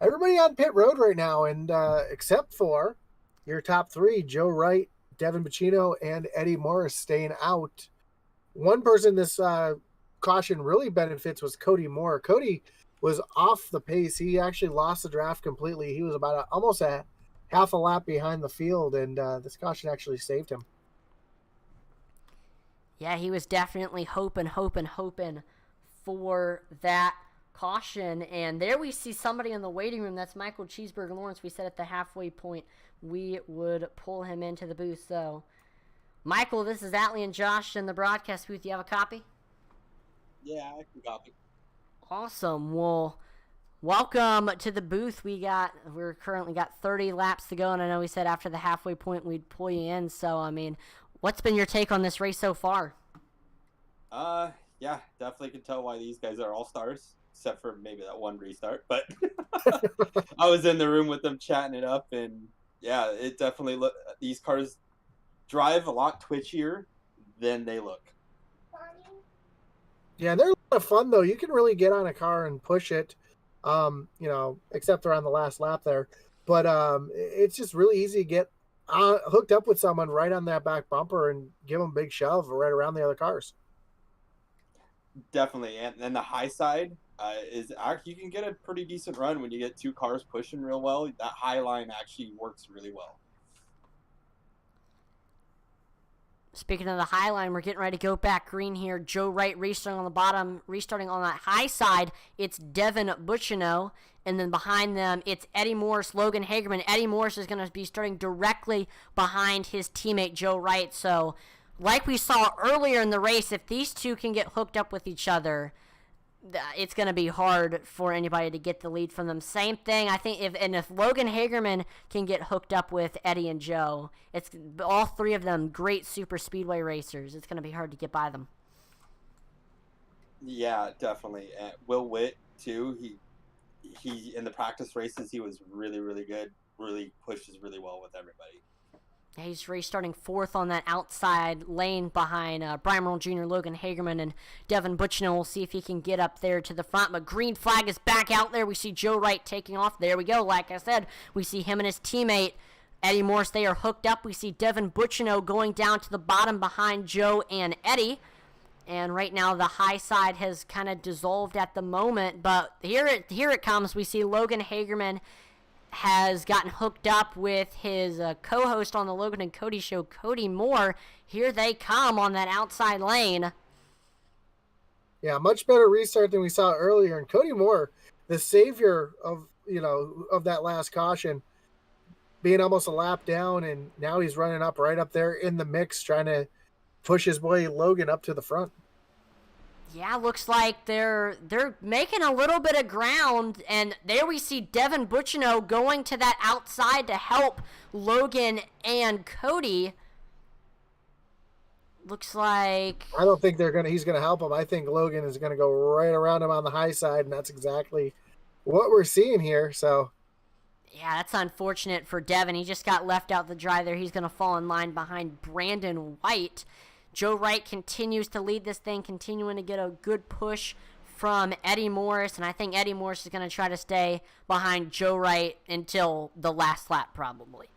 everybody on pit road right now, and except for your top 3, Joe Wright, Devin Bacino, and Eddie Morris staying out. One person this caution really benefits was Cody Moore. Cody was off the pace. He actually lost the draft completely. He was about almost a half a lap behind the field, and this caution actually saved him. Yeah, he was definitely hoping for that caution. And there we see somebody in the waiting room. That's Michael Cheeseburger Lawrence. We said at the halfway point we would pull him into the booth. So, Michael, this is Atlee and Josh in the broadcast booth. You have a copy? Yeah, I can copy. Awesome. Well, Welcome to the booth. We're currently got 30 laps to go, and I know we said after the halfway point we'd pull you in. So, I mean, what's been your take on this race so far? Yeah, definitely can tell why these guys are all stars, except for maybe that one restart. But I was in the room with them chatting it up, and yeah, it definitely these cars drive a lot twitchier than they look. Yeah, they're a lot of fun though. You can really get on a car and push it, except around the last lap there. But it's just really easy to get hooked up with someone right on that back bumper and give them a big shove right around the other cars. Definitely, and the high side is actually you can get a pretty decent run when you get two cars pushing real well. That high line actually works really well. Speaking of the high line, we're getting ready to go back green here. Joe Wright restarting on the bottom, restarting on that high side. It's Devin Bucciano, and then behind them, it's Eddie Morse, Logan Hagerman. Eddie Morse is going to be starting directly behind his teammate Joe Wright. So, like we saw earlier in the race, if these two can get hooked up with each other, it's going to be hard for anybody to get the lead from them. Same thing, I think, if Logan Hagerman can get hooked up with Eddie and Joe, it's all three of them great super speedway racers. It's going to be hard to get by them. Yeah, definitely. And Will Witt too. He in the practice races he was really, really good. Really pushes really well with everybody. He's restarting fourth on that outside lane behind Brian Earl Jr., Logan Hagerman, and Devin Bucciano. We'll see if he can get up there to the front. But green flag is back out there. We see Joe Wright taking off. There we go. Like I said, we see him and his teammate, Eddie Morse. They are hooked up. We see Devin Bucciano going down to the bottom behind Joe and Eddie. And right now the high side has kind of dissolved at the moment. But here it comes. We see Logan Hagerman has gotten hooked up with his co-host on the Logan and Cody show, Cody Moore. Here they come on that outside lane. Yeah, much better restart than we saw earlier. And Cody Moore, the savior of that last caution, being almost a lap down, and now he's running up right up there in the mix, trying to push his boy Logan up to the front. Yeah, looks like they're making a little bit of ground, and there we see Devin Bucciano going to that outside to help Logan and Cody. Looks like I don't think he's gonna help him. I think Logan is gonna go right around him on the high side, and that's exactly what we're seeing here. So yeah, that's unfortunate for Devin. He just got left out the dry there. He's gonna fall in line behind Brandon White. Joe Wright continues to lead this thing, continuing to get a good push from Eddie Morris, and I think Eddie Morris is going to try to stay behind Joe Wright until the last lap, probably.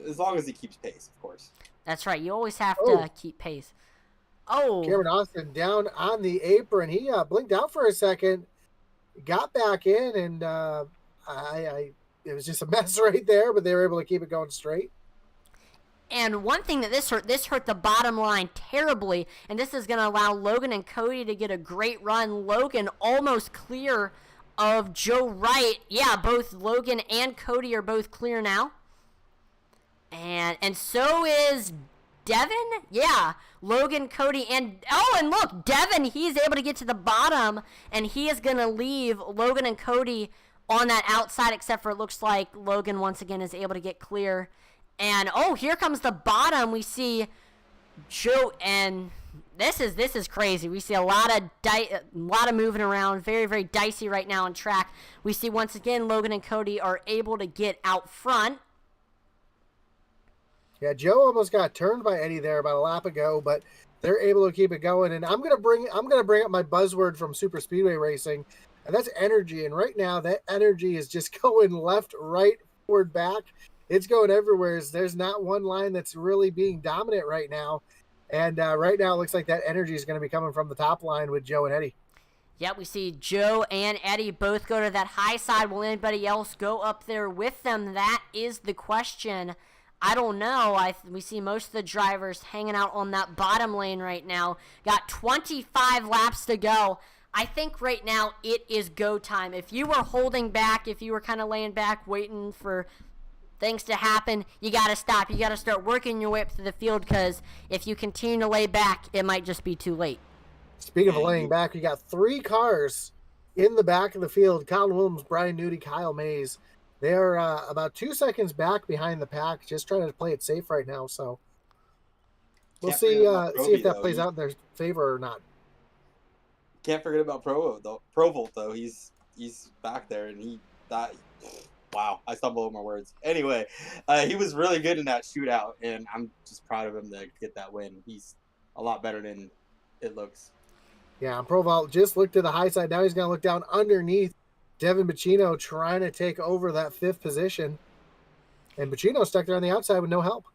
As long as he keeps pace, of course. That's right. You always have to keep pace. Oh. Cameron Austin down on the apron. He blinked out for a second, got back in, and it was just a mess right there, but they were able to keep it going straight. And one thing that this hurt the bottom line terribly, and this is going to allow Logan and Cody to get a great run. Logan almost clear of Joe Wright. Yeah, both Logan and Cody are both clear now. And so is Devin? Yeah, Logan, Cody, and look, Devin, he's able to get to the bottom, and he is going to leave Logan and Cody on that outside, except for it looks like Logan once again is able to get clear. And here comes the bottom. We see Joe, and this is crazy. We see a lot of moving around, very, very dicey right now on track. We see once again Logan and Cody are able to get out front. Yeah, Joe almost got turned by Eddie there about a lap ago, but they're able to keep it going. And I'm gonna bring up my buzzword from super speedway racing, and that's energy. And right now, that energy is just going left, right, forward, back. It's going everywhere. There's not one line that's really being dominant right now. And right now it looks like that energy is going to be coming from the top line with Joe and Eddie. Yep, we see Joe and Eddie both go to that high side. Will anybody else go up there with them? That is the question. I don't know. We see most of the drivers hanging out on that bottom lane right now. Got 25 laps to go. I think right now it is go time. If you were holding back, if you were kind of laying back, waiting for things to happen, you got to stop. You got to start working your way up to the field, because if you continue to lay back, it might just be too late. Speaking of laying back, we got 3 cars in the back of the field, Colin Williams, Brian Nudie, Kyle Mays. They're about 2 seconds back behind the pack, just trying to play it safe right now. So we'll Can't see forget about see if Proby, that though. plays out in their favor or not. Can't forget about Provolt though. He's back there, and wow, I stumbled over my words. Anyway, he was really good in that shootout, and I'm just proud of him to get that win. He's a lot better than it looks. Yeah, Provault just looked to the high side. Now he's going to look down underneath Devin Bacino, trying to take over that 5th position. And Bacino stuck there on the outside with no help.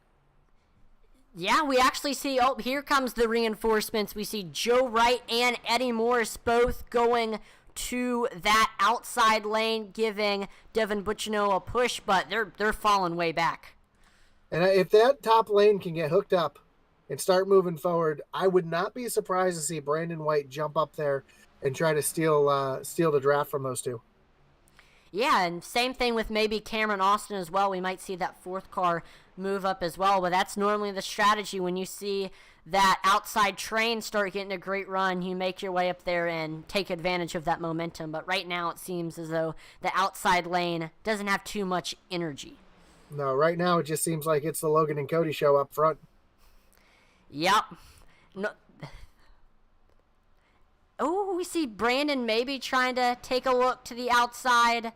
Yeah, we actually see, oh, here comes the reinforcements. We see Joe Wright and Eddie Morris both going to that outside lane, giving Devin Bacino a push, but they're falling way back. And if that top lane can get hooked up and start moving forward, I would not be surprised to see Brandon White jump up there and try to steal the draft from those two. Yeah, and same thing with maybe Cameron Austin as well. We might see that 4th car move up as well, but that's normally the strategy when you see that outside train start getting a great run. You make your way up there and take advantage of that momentum, but right now it seems as though the outside lane doesn't have too much energy. No, right now it just seems like it's the Logan and Cody show up front. Yep. No. Oh, we see Brandon maybe trying to take a look to the outside.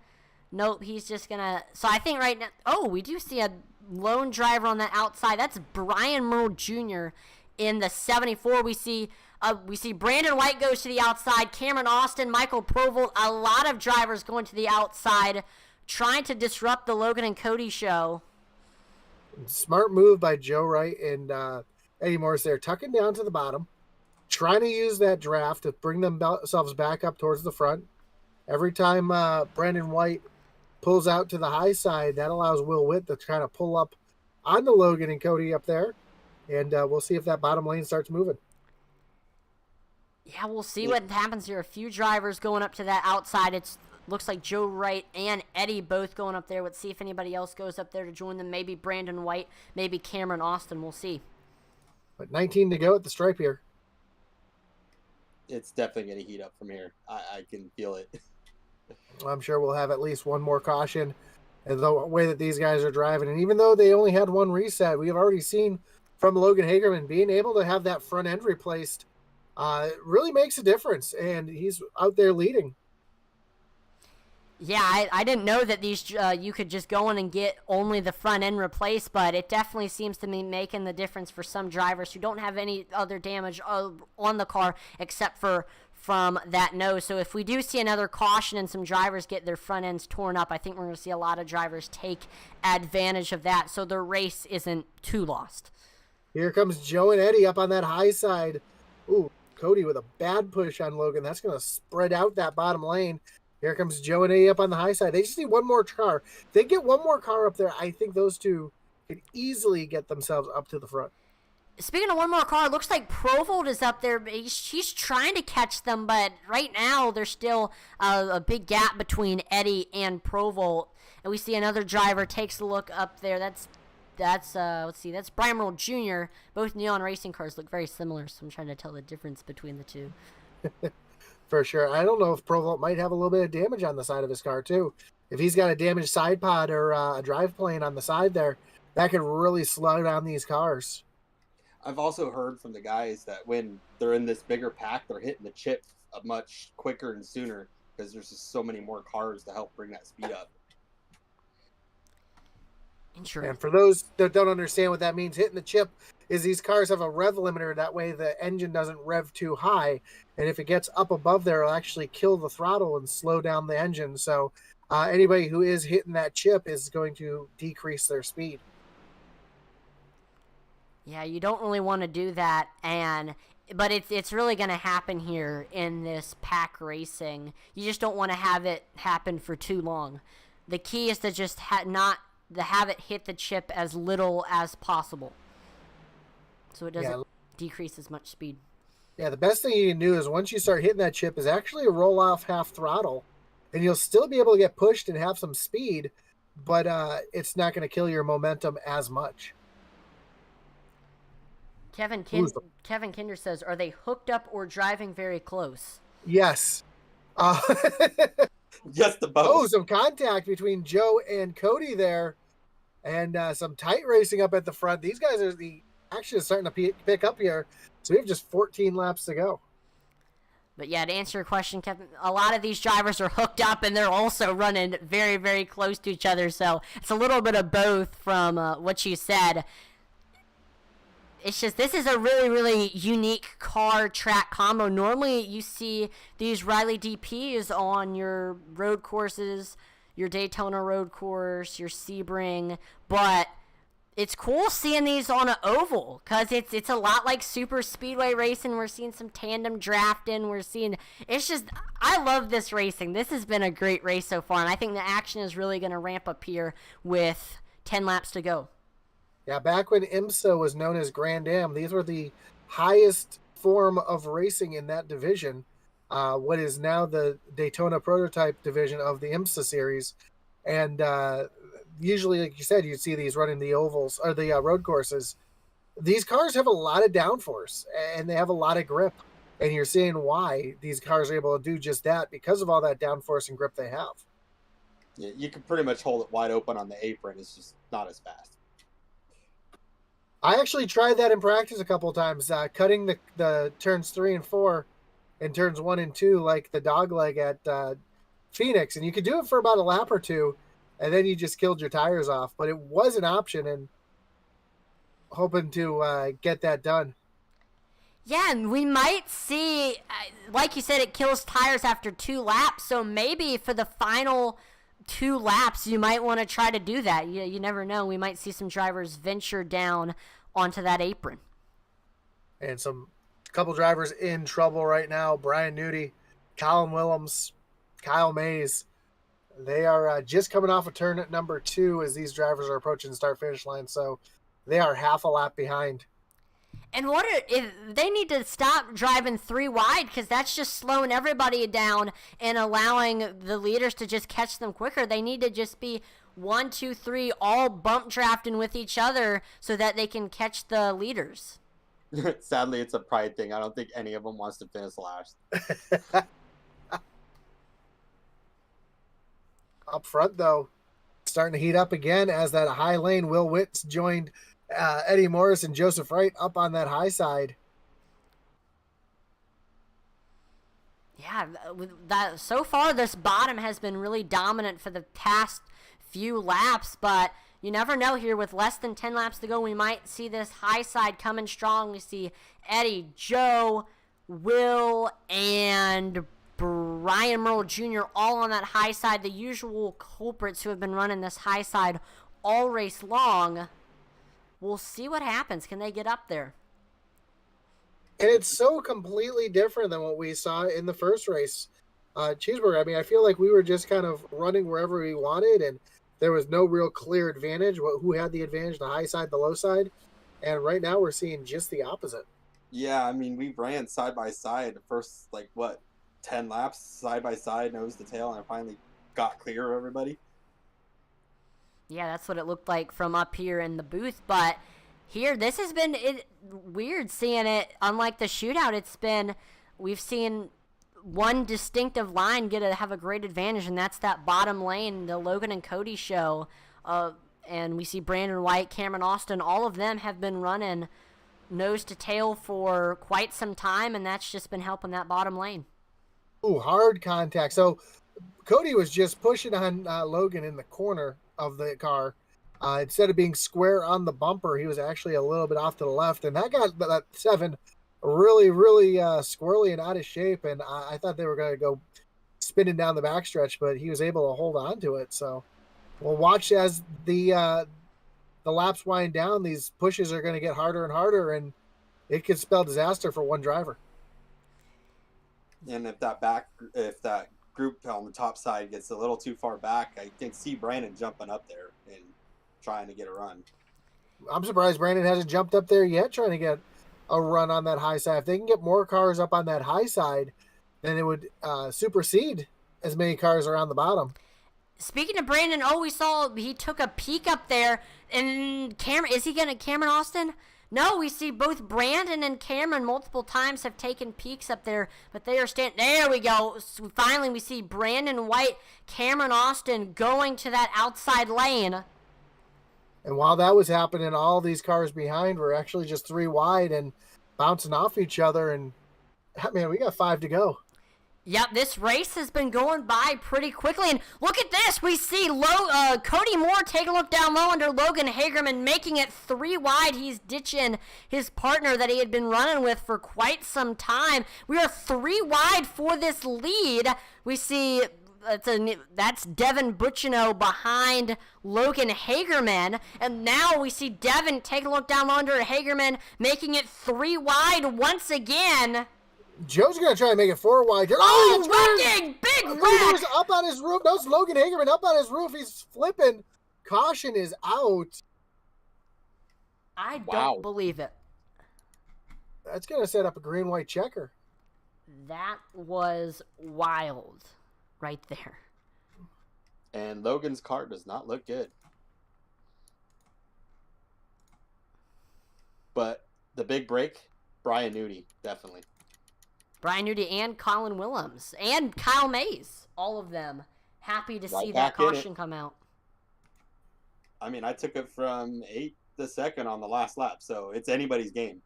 Nope, he's just gonna. So I think right now. Oh, we do see a lone driver on the outside. That's Brian Merle Jr. in the 74. We see Brandon White goes to the outside. Cameron Austin, Michael Provolt, a lot of drivers going to the outside, trying to disrupt the Logan and Cody show. Smart move by Joe Wright and Eddie Morris there, tucking down to the bottom, trying to use that draft to bring themselves back up towards the front. Every time Brandon White pulls out to the high side, that allows Will Witt to kind of pull up on the Logan and Cody up there, and we'll see if that bottom lane starts moving. Yeah, we'll see what happens here. A few drivers going up to that outside. It looks like Joe Wright and Eddie both going up there. Let's see if anybody else goes up there to join them. Maybe Brandon White, maybe Cameron Austin. We'll see. But 19 to go at the stripe here. It's definitely going to heat up from here. I can feel it. I'm sure we'll have at least one more caution and the way that these guys are driving. And even though they only had one reset, we have already seen from Logan Hagerman being able to have that front end replaced really makes a difference. And he's out there leading. Yeah, I didn't know that these you could just go in and get only the front end replaced, but it definitely seems to be making the difference for some drivers who don't have any other damage on the car except for from that nose. So if we do see another caution and some drivers get their front ends torn up, I think we're going to see a lot of drivers take advantage of that so their race isn't too lost. Here comes Joe and Eddie up on that high side. Ooh, Cody with a bad push on Logan. That's going to spread out that bottom lane. Here comes Joe and Eddie up on the high side. They just need one more car. If they get one more car up there, I think those two could easily get themselves up to the front. Speaking of one more car, it looks like Provolt is up there. He's trying to catch them, but right now there's still a big gap between Eddie and Provolt. And we see another driver takes a look up there. That's let's see, that's Brian Merle Jr. Both Neon Racing cars look very similar, so I'm trying to tell the difference between the two. For sure. I don't know if Provolt might have a little bit of damage on the side of his car, too. If he's got a damaged side pod or a drive plane on the side there, that could really slow down these cars. I've also heard from the guys that when they're in this bigger pack, they're hitting the chip much quicker and sooner because there's just so many more cars to help bring that speed up. Interesting. And for those that don't understand what that means, hitting the chip is these cars have a rev limiter. That way the engine doesn't rev too high. And if it gets up above there, it'll actually kill the throttle and slow down the engine. So anybody who is hitting that chip is going to decrease their speed. Yeah, you don't really want to do that, but it's really going to happen here in this pack racing. You just don't want to have it happen for too long. The key is to just have it hit the chip as little as possible, so it doesn't decrease as much speed. Yeah, the best thing you can do is once you start hitting that chip is actually roll off half throttle, and you'll still be able to get pushed and have some speed, but it's not going to kill your momentum as much. Kevin Kinder says, are they hooked up or driving very close? Yes. Uh, Just about. oh, some contact between Joe and Cody there, and some tight racing up at the front. These guys are the action is starting to pick up here. So we have just 14 laps to go. But yeah, to answer your question, Kevin, a lot of these drivers are hooked up and they're also running very, very close to each other. So it's a little bit of both from what you said. It's just, this is a really, really unique car track combo. Normally you see these Riley DPs on your road courses, your Daytona road course, your Sebring, but it's cool seeing these on an oval because it's a lot like super speedway racing. We're seeing some tandem drafting. It's just, I love this racing. This has been a great race so far, and I think the action is really going to ramp up here with 10 laps to go. Yeah, back when IMSA was known as Grand Am, these were the highest form of racing in that division, what is now the Daytona Prototype division of the IMSA series. And usually, like you said, you'd see these running the ovals or the road courses. These cars have a lot of downforce and they have a lot of grip. And you're seeing why these cars are able to do just that because of all that downforce and grip they have. Yeah, you can pretty much hold it wide open on the apron. It's just not as fast. I actually tried that in practice a couple of times, cutting the turns 3 and 4 and turns 1 and 2 like the dog leg at Phoenix. And you could do it for about a lap or two, and then you just killed your tires off. But it was an option, and hoping to get that done. Yeah, and we might see, like you said, it kills tires after 2 laps. So maybe for the final 2 laps, you might want to try to do that. You never know. We might see some drivers venture down onto that apron. And a couple drivers in trouble right now. Brian Nudie, Colin Williams, Kyle Mays. They are just coming off of turn at number 2 as these drivers are approaching the start-finish line. So they are half a lap behind. And if they need to stop driving 3 wide, because that's just slowing everybody down and allowing the leaders to just catch them quicker. They need to just be 1, 2, 3, all bump drafting with each other so that they can catch the leaders. Sadly, it's a pride thing. I don't think any of them wants to finish last. Up front, though, starting to heat up again as that high lane. Will Witts joined Eddie Morris and Joseph Wright up on that high side. Yeah, so far this bottom has been really dominant for the past few laps, but you never know here with less than 10 laps to go. We might see this high side coming strong. We see Eddie, Joe, Will, and Brian Merle Jr. all on that high side, the usual culprits who have been running this high side all race long. We'll see what happens. Can they get up there? And it's so completely different than what we saw in the first race. Cheeseburger, I mean, I feel like we were just kind of running wherever we wanted, and there was no real clear advantage. Who had the advantage, the high side, the low side? And right now we're seeing just the opposite. Yeah, I mean, we ran side by side the first, 10 laps, side by side, nose to tail, and I finally got clear of everybody. Yeah, that's what it looked like from up here in the booth. But here, this has been weird seeing it. Unlike the shootout, we've seen one distinctive line have a great advantage, and that's that bottom lane, the Logan and Cody show. And we see Brandon White, Cameron Austin, all of them have been running nose to tail for quite some time, and that's just been helping that bottom lane. Ooh, hard contact. So Cody was just pushing on Logan in the corner of the car. Instead of being square on the bumper, he was actually a little bit off to the left, and that got that 7 really, really squirrely and out of shape, and I thought they were going to go spinning down the backstretch, but he was able to hold on to it. So we'll watch as the laps wind down. These pushes are going to get harder and harder, and it could spell disaster for one driver. And if that group on the top side gets a little too far back, I can see Brandon jumping up there and trying to get a run. I'm surprised Brandon hasn't jumped up there yet trying to get a run on that high side. If they can get more cars up on that high side, then it would supersede as many cars around the bottom. Speaking of Brandon, we saw he took a peek up there, and Cameron Austin? No, we see both Brandon and Cameron multiple times have taken peeks up there, but they are standing. There we go. So finally, we see Brandon White, Cameron Austin going to that outside lane. And while that was happening, all these cars behind were actually just 3 wide and bouncing off each other. And, man, we got 5 to go. Yep, this race has been going by pretty quickly. And look at this. We see Cody Moore take a look down low under Logan Hagerman, making it 3 wide. He's ditching his partner that he had been running with for quite some time. We are 3 wide for this lead. We see that's Devin Buccino behind Logan Hagerman. And now we see Devin take a look down low under Hagerman, making it 3 wide once again. Joe's going to try and make it 4 wide. Wrecking! Big wreck! Up on his roof. That's Logan Hagerman up on his roof. He's flipping. Caution is out. I don't believe it. That's going to set up a green-white checker. That was wild right there. And Logan's car does not look good. But the big break, Brian Nudie, definitely. Brian Nudie and Colin Williams and Kyle Mays, all of them happy to see that caution come out. I mean, I took it from 8th to 2nd on the last lap, so it's anybody's game.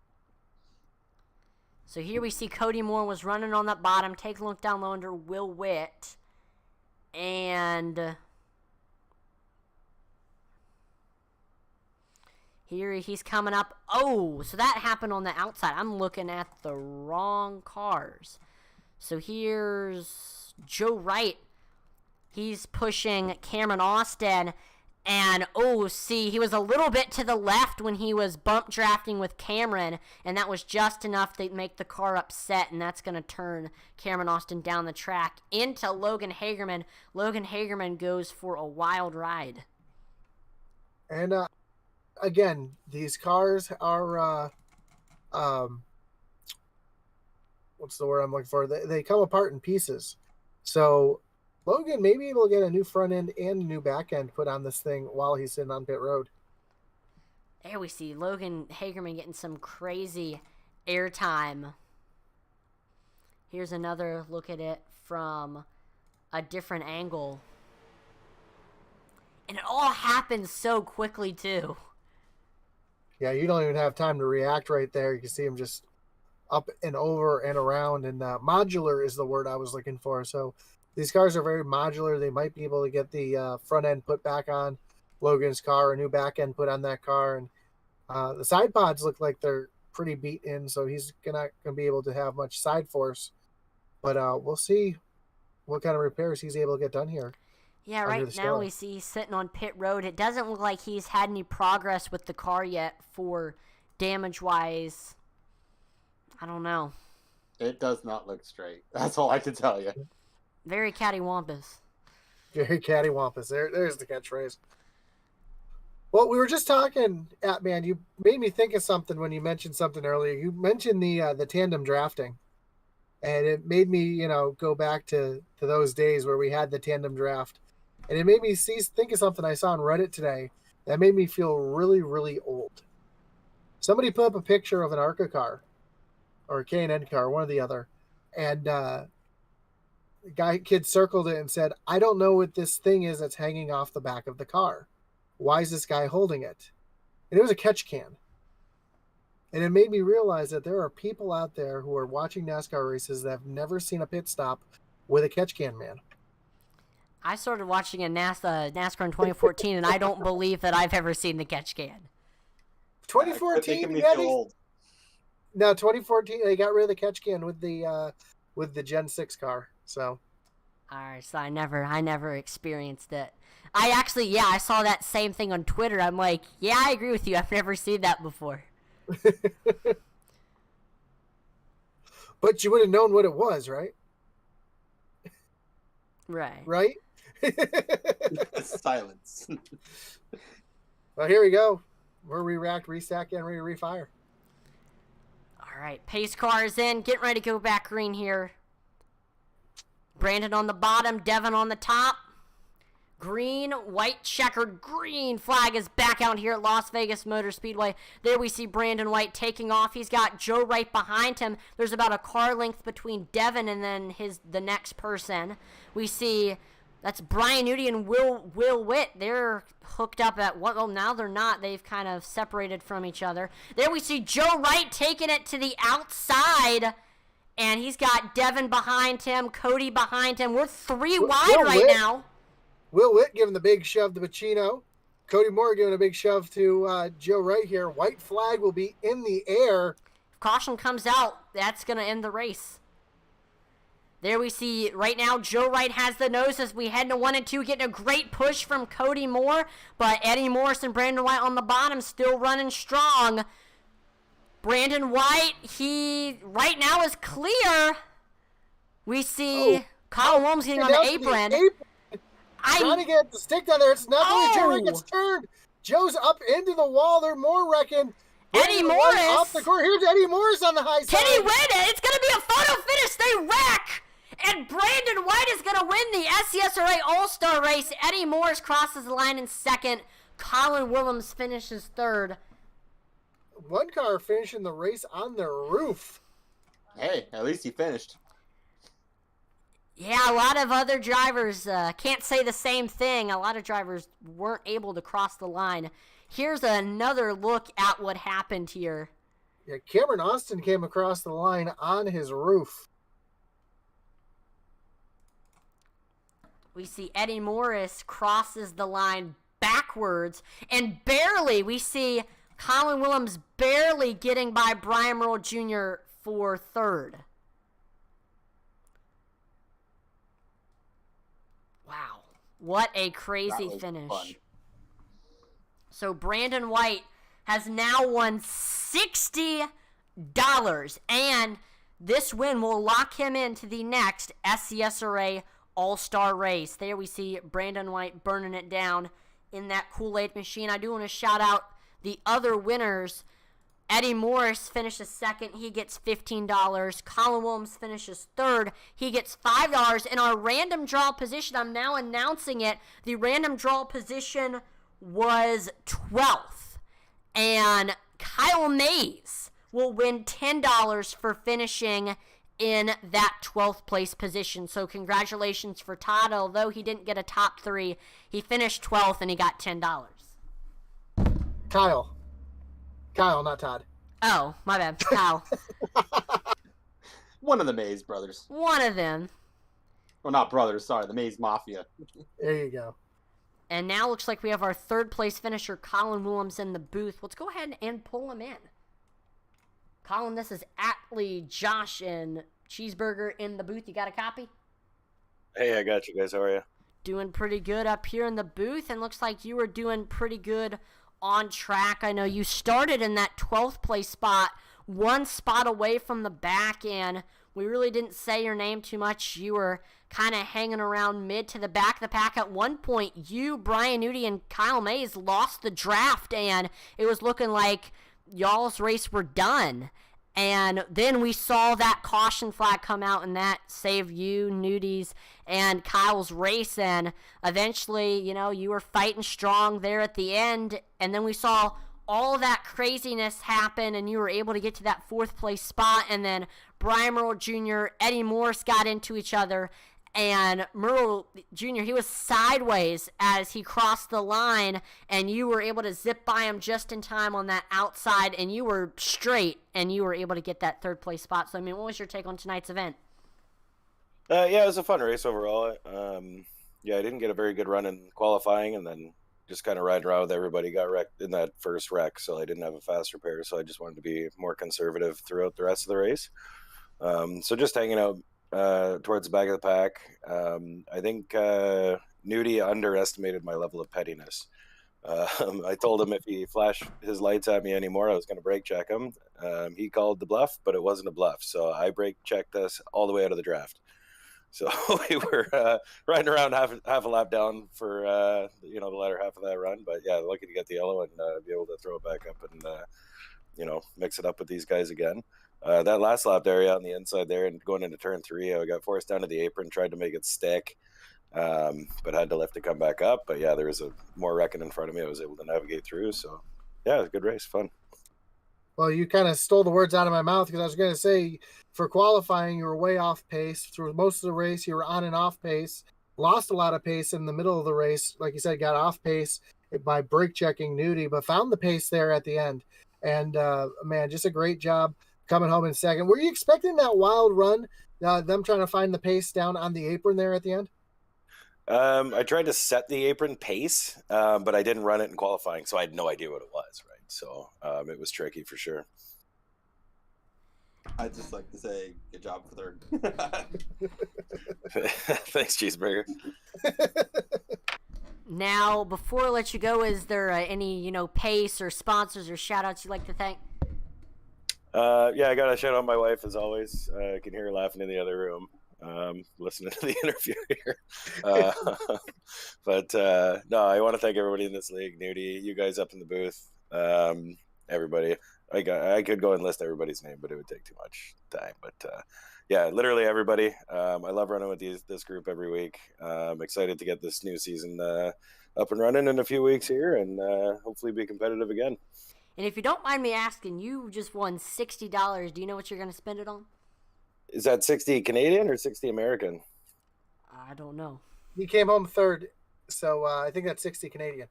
So here we see Cody Moore was running on that bottom. Take a look down low under Will Witt. And here he's coming up. Oh, so that happened on the outside. I'm looking at the wrong cars. So here's Joe Wright. He's pushing Cameron Austin. And, see, he was a little bit to the left when he was bump drafting with Cameron. And that was just enough to make the car upset. And that's going to turn Cameron Austin down the track into Logan Hagerman. Logan Hagerman goes for a wild ride. And, again, these cars are, what's the word I'm looking for? They come apart in pieces. So Logan may be able to get a new front end and a new back end put on this thing while he's sitting on pit road. There we see Logan Hagerman getting some crazy airtime. Here's another look at it from a different angle. And it all happens so quickly, too. Yeah, you don't even have time to react right there. You can see him just up and over and around. And modular is the word I was looking for. So these cars are very modular. They might be able to get the front end put back on Logan's car, a new back end put on that car. And the side pods look like they're pretty beat in, so he's not going to be able to have much side force. But we'll see what kind of repairs he's able to get done here. Yeah, right now we see he's sitting on pit road. It doesn't look like he's had any progress with the car yet for damage-wise. I don't know. It does not look straight. That's all I can tell you. Very cattywampus. Very cattywampus. There's the catchphrase. Well, we were just talking, man, you made me think of something when you mentioned something earlier. You mentioned the tandem drafting. And it made me, go back to those days where we had the tandem draft. And it made me think of something I saw on Reddit today that made me feel really, really old. Somebody put up a picture of an ARCA car or a K&N car, one or the other. And kid circled it and said, I don't know what this thing is that's hanging off the back of the car. Why is this guy holding it? And it was a catch can. And it made me realize that there are people out there who are watching NASCAR races that have never seen a pit stop with a catch can man. I started watching a NASCAR in 2014, and I don't believe that I've ever seen the catch can. 2014? No, 2014, they got rid of the catch can with the Gen 6 car. So, all right, so I never experienced it. I saw that same thing on Twitter. I'm like, yeah, I agree with you. I've never seen that before. But you would have known what it was, right? Right? Silence. Well, here we go. We're re-racked, restack, and refire. All right, pace car is in. Getting ready to go back green here. Brandon on the bottom, Devin on the top. Green, white, checkered, green flag is back out here at Las Vegas Motor Speedway. There we see Brandon White taking off. He's got Joe right behind him. There's about a car length between Devin and then the next person. We see that's Brian Nudie and Will Witt. They're hooked up at what? Oh, now they're not. They've kind of separated from each other. There we see Joe Wright taking it to the outside. And he's got Devin behind him, Cody behind him. We're three wide right now. Will Witt giving the big shove to Pacino. Cody Moore giving a big shove to Joe right here. White flag will be in the air. If caution comes out, that's going to end the race. There we see right now Joe Wright has the nose as we head to 1 and 2, getting a great push from Cody Moore. But Eddie Morris and Brandon White on the bottom still running strong. Brandon White, he right now is clear. We see Colin Williams getting on the apron. Trying to get the stick down there. It's nothing. Joe Wright gets turned. Joe's up into the wall. They're more wrecking. Eddie Morris. Off the court. Here's Eddie Morris on the high side. Can he win it? It's going to be a photo finish. They wreck. And Brandon White is going to win the SCSRA All Star Race. Eddie Morris crosses the line in second. Colin Williams finishes third. One car finishing the race on the roof. Hey, at least he finished. Yeah, a lot of other drivers can't say the same thing. A lot of drivers weren't able to cross the line. Here's another look at what happened here. Yeah, Cameron Austin came across the line on his roof. We see Eddie Morris crosses the line backwards, and barely, we see Colin Williams barely getting by Brian Earl Jr. for third. Wow, what a crazy finish. Fun. So Brandon White has now won $60, and this win will lock him into the next SCSRA All Star Race. There we see Brandon White burning it down in that Kool-Aid machine. I do want to shout out the other winners. Eddie Morris finishes second. He gets $15. Colin Williams finishes third. He gets $5. In our random draw position, I'm now announcing it. The random draw position was 12th. And Kyle Mays will win $10 for finishing in that 12th place position. So congratulations for Todd. Although he didn't get a top 3, he finished 12th and he got $10. Kyle, not Todd. Oh, my bad. Kyle. One of the Mays brothers. One of them. Well, not brothers, sorry. The Mays Mafia. There you go. And now looks like we have our third place finisher, Colin Williams, in the booth. Let's go ahead and pull him in. Colin, this is Atlee, Josh, and Cheeseburger in the booth. You got a copy? Hey, I got you guys. How are you? Doing pretty good up here in the booth, and looks like you were doing pretty good on track. I know you started in that 12th place spot, one spot away from the back, and we really didn't say your name too much. You were kind of hanging around mid to the back of the pack. At one point, you, Brian Nudie, and Kyle Mays lost the draft, and it was looking like y'all's race were done. And then we saw that caution flag come out, and that saved you, Nudie's, and Kyle's race. And eventually, you know, you were fighting strong there at the end. And then we saw all that craziness happen, and you were able to get to that 4th place spot. And then Brian Earl Jr., Eddie Morris got into each other. And Merle Jr., he was sideways as he crossed the line, and you were able to zip by him just in time on that outside, and you were straight, and you were able to get that 3rd place spot. So, I mean, what was your take on tonight's event? Yeah, it was a fun race overall. Yeah, I didn't get a very good run in qualifying, and then just kind of riding around with everybody. Got wrecked in that first wreck, so I didn't have a fast repair, so I just wanted to be more conservative throughout the rest of the race. So just hanging out towards the back of the pack. I think Nudie underestimated my level of pettiness. I told him if he flashed his lights at me anymore, I was going to brake check him. He called the bluff, but it wasn't a bluff. So I brake checked us all the way out of the draft. So we were riding around half a lap down for the latter half of that run. But yeah, lucky to get the yellow and be able to throw it back up and mix it up with these guys again. That last lap area on the inside there and going into turn 3, I got forced down to the apron, tried to make it stick. but had to lift to come back up. But yeah, there was more wrecking in front of me. I was able to navigate through. So yeah, it was a good race, fun. Well, you kind of stole the words out of my mouth because I was going to say for qualifying, you were way off pace. Through most of the race, you were on and off pace, lost a lot of pace in the middle of the race. Like you said, got off pace by brake checking Nudie, but found the pace there at the end. And man, just a great job coming home in second. Were you expecting that wild run, them trying to find the pace down on the apron there at the end? I tried to set the apron pace, but I didn't run it in qualifying, so I had no idea what it was, right? So it was tricky for sure. I'd just like to say good job for third. Thanks, Cheeseburger. Now, before I let you go, is there any, pace or sponsors or shout-outs you'd like to thank? Yeah, I got to shout out my wife, as always. I can hear her laughing in the other room, listening to the interview here. But no, I want to thank everybody in this league, Nudie, you guys up in the booth, everybody. I could go and list everybody's name, but it would take too much time. But yeah, literally everybody. I love running with this group every week. I'm excited to get this new season up and running in a few weeks here, and hopefully be competitive again. And if you don't mind me asking, you just won $60. Do you know what you're going to spend it on? Is that 60 Canadian or 60 American? I don't know. He came home third, so I think that's 60 Canadian.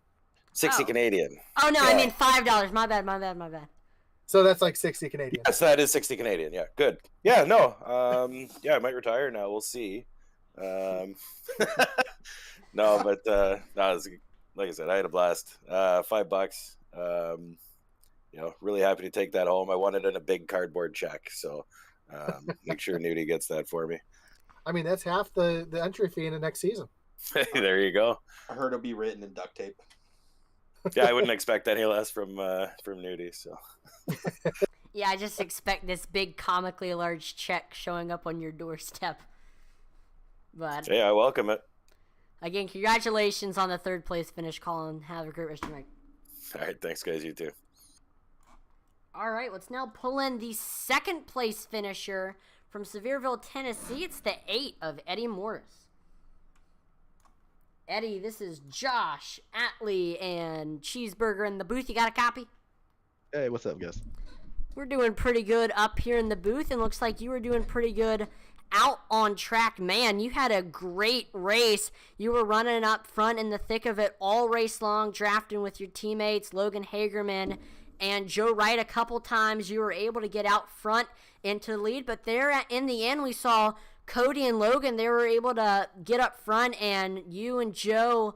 60 Canadian. Oh, no, Yeah. I mean $5. My bad. So that's like 60 Canadian. Yes, that is 60 Canadian. Yeah, good. Yeah, no. Yeah, I might retire now. We'll see. No, but no, like I said, I had a blast. $5. Really happy to take that home. I want it in a big cardboard check, so make sure Nudie gets that for me. I mean, that's half the entry fee in the next season. There you go. I heard it'll be written in duct tape. Yeah, I wouldn't expect any less from Nudie. So Yeah, I just expect this big comically large check showing up on your doorstep. But yeah, I welcome it. again, congratulations on the third place finish, Colin. Have a great rest of your night. All right, thanks, guys. You too. All right, let's now pull in the second place finisher from Sevierville, Tennessee. It's the 8 of Eddie Morris. Eddie, this is Josh, Atlee, and Cheeseburger in the booth. You got a copy? Hey, what's up, guys? We're doing pretty good up here in the booth, and looks like you were doing pretty good out on track. Man, you had a great race. You were running up front in the thick of it all race long, drafting with your teammates, Logan Hagerman and Joe Wright a couple times. You were able to get out front into the lead, but there in the end, we saw Cody and Logan. They were able to get up front, and you and Joe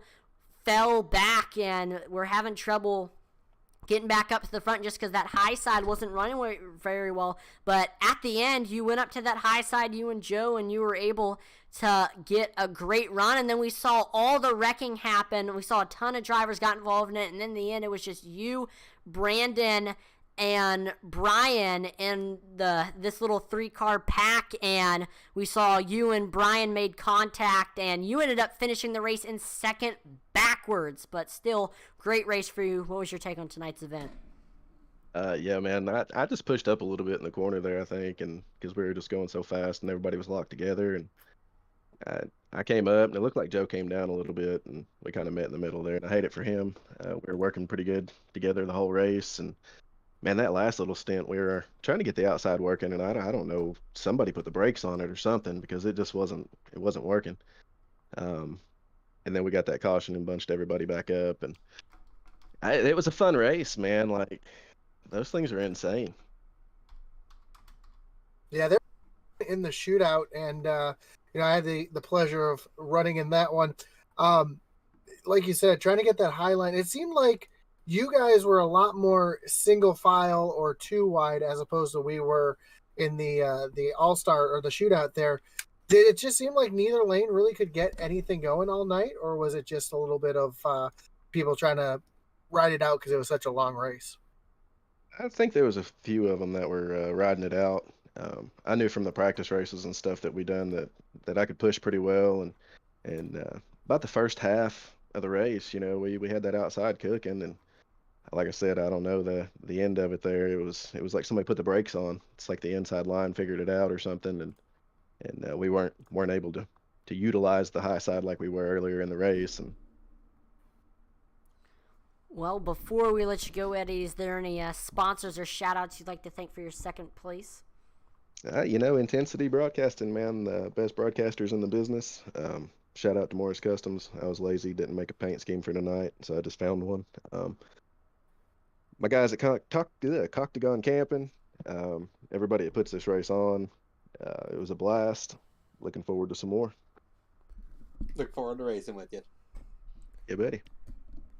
fell back and were having trouble getting back up to the front just because that high side wasn't running very well. But at the end, you went up to that high side, you and Joe, and you were able to get a great run. And then we saw all the wrecking happen. We saw a ton of drivers got involved in it. And then in the end, it was just you, Brandon, and Brian in this little 3-car pack, and we saw you and Brian made contact, and you ended up finishing the race in second backwards, but still great race for you. What was your take on tonight's event? Yeah, man, I just pushed up a little bit in the corner there, I think, and because we were just going so fast and everybody was locked together, and I came up and it looked like Joe came down a little bit, and we kind of met in the middle there, and I hate it for him. We were working pretty good together the whole race, and man, that last little stint, we were trying to get the outside working, and I don't know, somebody put the brakes on it or something because it just wasn't working. And then we got that caution and bunched everybody back up, and it was a fun race, man. Like, those things are insane. Yeah, they're in the shootout, and I had the pleasure of running in that one. Like you said, trying to get that high line. It seemed like you guys were a lot more single file or two wide as opposed to we were in the All-Star or the shootout there. Did it just seem like neither lane really could get anything going all night, or was it just a little bit of people trying to ride it out because it was such a long race? I think there was a few of them that were riding it out. I knew from the practice races and stuff that we done that I could push pretty well, and about the first half of the race, we had that outside cooking, and like I said, I don't know the end of it there. It was like somebody put the brakes on. It's like the inside line figured it out or something, and we weren't able to utilize the high side like we were earlier in the race. And Well, before we let you go, Eddie, is there any sponsors or shout-outs you'd like to thank for your second place? Intensity Broadcasting, man, the best broadcasters in the business. Shout out to Morris Customs. I was lazy, didn't make a paint scheme for tonight, so I just found one. My guys at Coctagon Camping, everybody that puts this race on, it was a blast. Looking forward to some more. Look forward to racing with you. Yeah, buddy.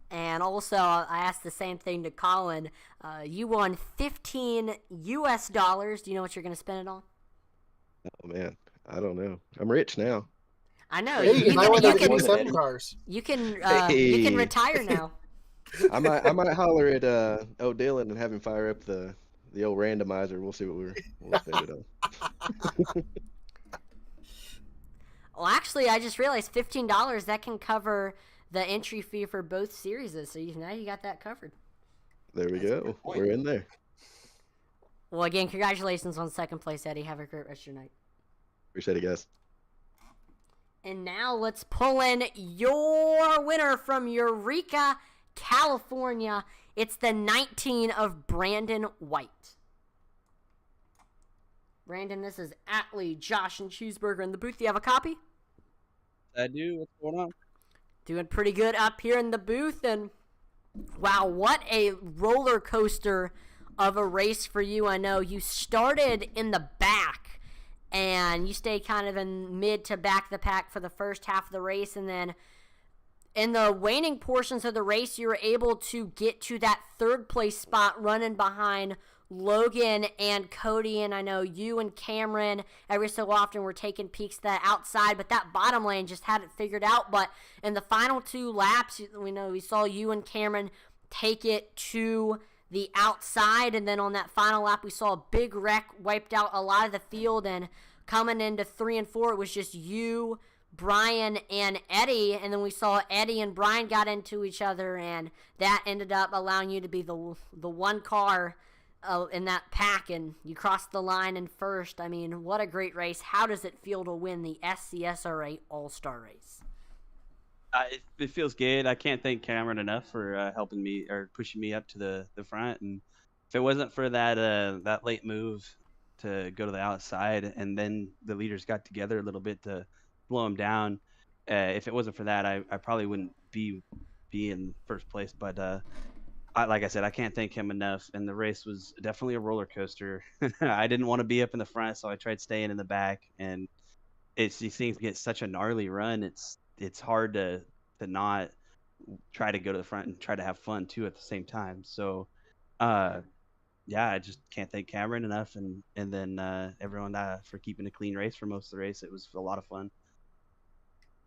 And also, I asked the same thing to Colin. You won $15 US. Do you know what you're going to spend it on? Oh, man. I don't know. I'm rich now. I know. Hey, you might want to get can- 27 cars. You can Hey. retire now. I might holler at Dylan and have him fire up the old randomizer. We'll see what we'll spend it on. Well, actually, I just realized $15, that can cover the entry fee for both series. So now you got that covered. There we That's a go. good point. We're in there. Well, again, congratulations on second place, Eddie. Have a great rest of your night. Appreciate it, guys. And now let's pull in your winner from Eureka, California. It's the 19 of Brandon White. Brandon, this is Atlee, Josh, and Cheeseburger in the booth. Do you have a copy? I do. What's going on? Doing pretty good up here in the booth. And wow, what a roller coaster of a race for you. I know you started in the back and you stayed kind of in mid to back of the pack for the first half of the race, and then in the waning portions of the race you were able to get to that third place spot running behind Logan and Cody. And I know you and Cameron every so often were taking peeks to that outside, but that bottom lane just had it figured out. But in the final two laps, we saw you and Cameron take it to the outside, and then on that final lap we saw a big wreck, wiped out a lot of the field, and coming into 3 and 4 it was just you, Brian, and Eddie, and then we saw Eddie and Brian got into each other, and that ended up allowing you to be the one car in that pack, and you crossed the line in first. I mean, what a great race. How does it feel to win the SCSRA All Star Race? It feels good. I can't thank Cameron enough for helping me or pushing me up to the front. And if it wasn't for that late move to go to the outside, and then the leaders got together a little bit to blow him down, if it wasn't for that, I probably wouldn't be in first place. But like I said, I can't thank him enough. And the race was definitely a roller coaster. I didn't want to be up in the front, so I tried staying in the back. And these things get such a gnarly run. It's hard to not try to go to the front and try to have fun too at the same time. So, I just can't thank Cameron enough, and then everyone for keeping a clean race for most of the race. It was a lot of fun.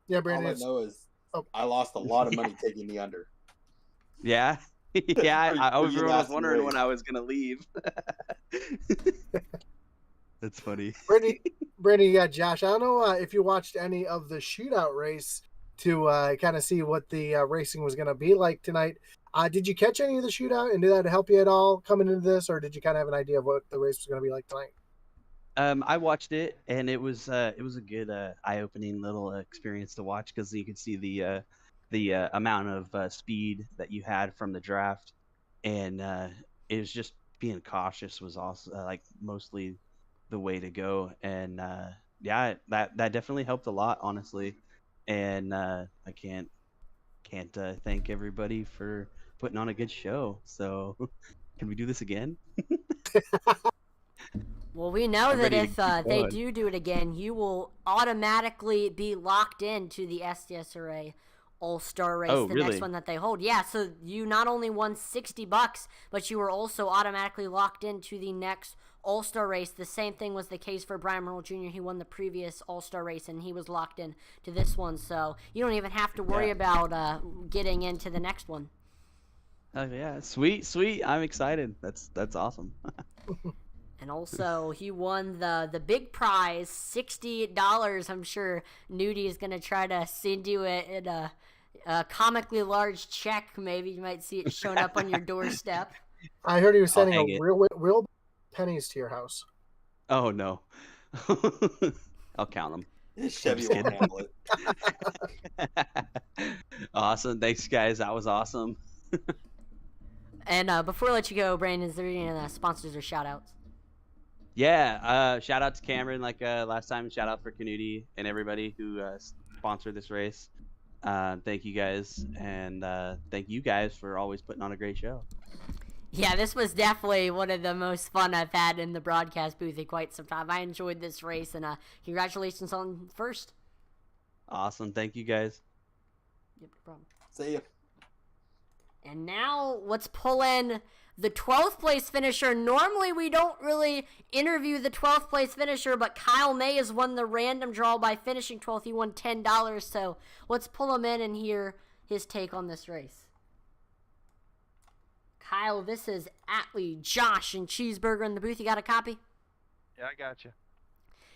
Yeah, All Brandon. I know is I lost a lot of money taking the under. Yeah, yeah. For Everyone you was last wondering race. when I was gonna leave. That's funny. Brandon, yeah, Josh. I don't know if you watched any of the shootout race to kind of see what the racing was going to be like tonight. Did you catch any of the shootout, and did that help you at all coming into this, or did you kind of have an idea of what the race was going to be like tonight? I watched it, and it was a good eye-opening little experience to watch, because you could see the amount of speed that you had from the draft, and it was just being cautious was also like mostly the way to go. And that definitely helped a lot, honestly. And I can't thank everybody for putting on a good show. So can we do this again? Well, we know I'm that ready to if keep they going. do it again, you will automatically be locked into the SCSRA All Star Race, Oh, the really? next one that they hold. Yeah, so you not only won $60, but you were also automatically locked into the next All Star Race. The same thing was the case for Brian Earl Jr. He won the previous All Star Race, and he was locked in to this one. So you don't even have to worry Yeah. about getting into the next one. Oh yeah, sweet. I'm excited. That's awesome. And also, he won the big prize, $60. I'm sure Nudie is going to try to send you a comically large check. Maybe you might see it showing up on your doorstep. I heard he was sending hang a it. real pennies to your house. Oh no. I'll count them. Chevy just won't kidding. handle it. Awesome. Thanks, guys. That was awesome. And before I let you go, Brandon, is there any sponsors or shout outs? Yeah. Shout out to Cameron, like last time. Shout out for Canudi and everybody who sponsored this race. Thank you guys, and thank you guys for always putting on a great show. Yeah, this was definitely one of the most fun I've had in the broadcast booth in quite some time. I enjoyed this race, and congratulations on first. Awesome. Thank you guys. Yep, no problem. See ya. And now let's pull in the 12th place finisher. Normally we don't really interview the 12th place finisher, but Kyle May has won the random draw by finishing 12th. He won $10, so let's pull him in and hear his take on this race. Kyle, this is Atlee, Josh, and Cheeseburger in the booth. You got a copy? Yeah, I got you.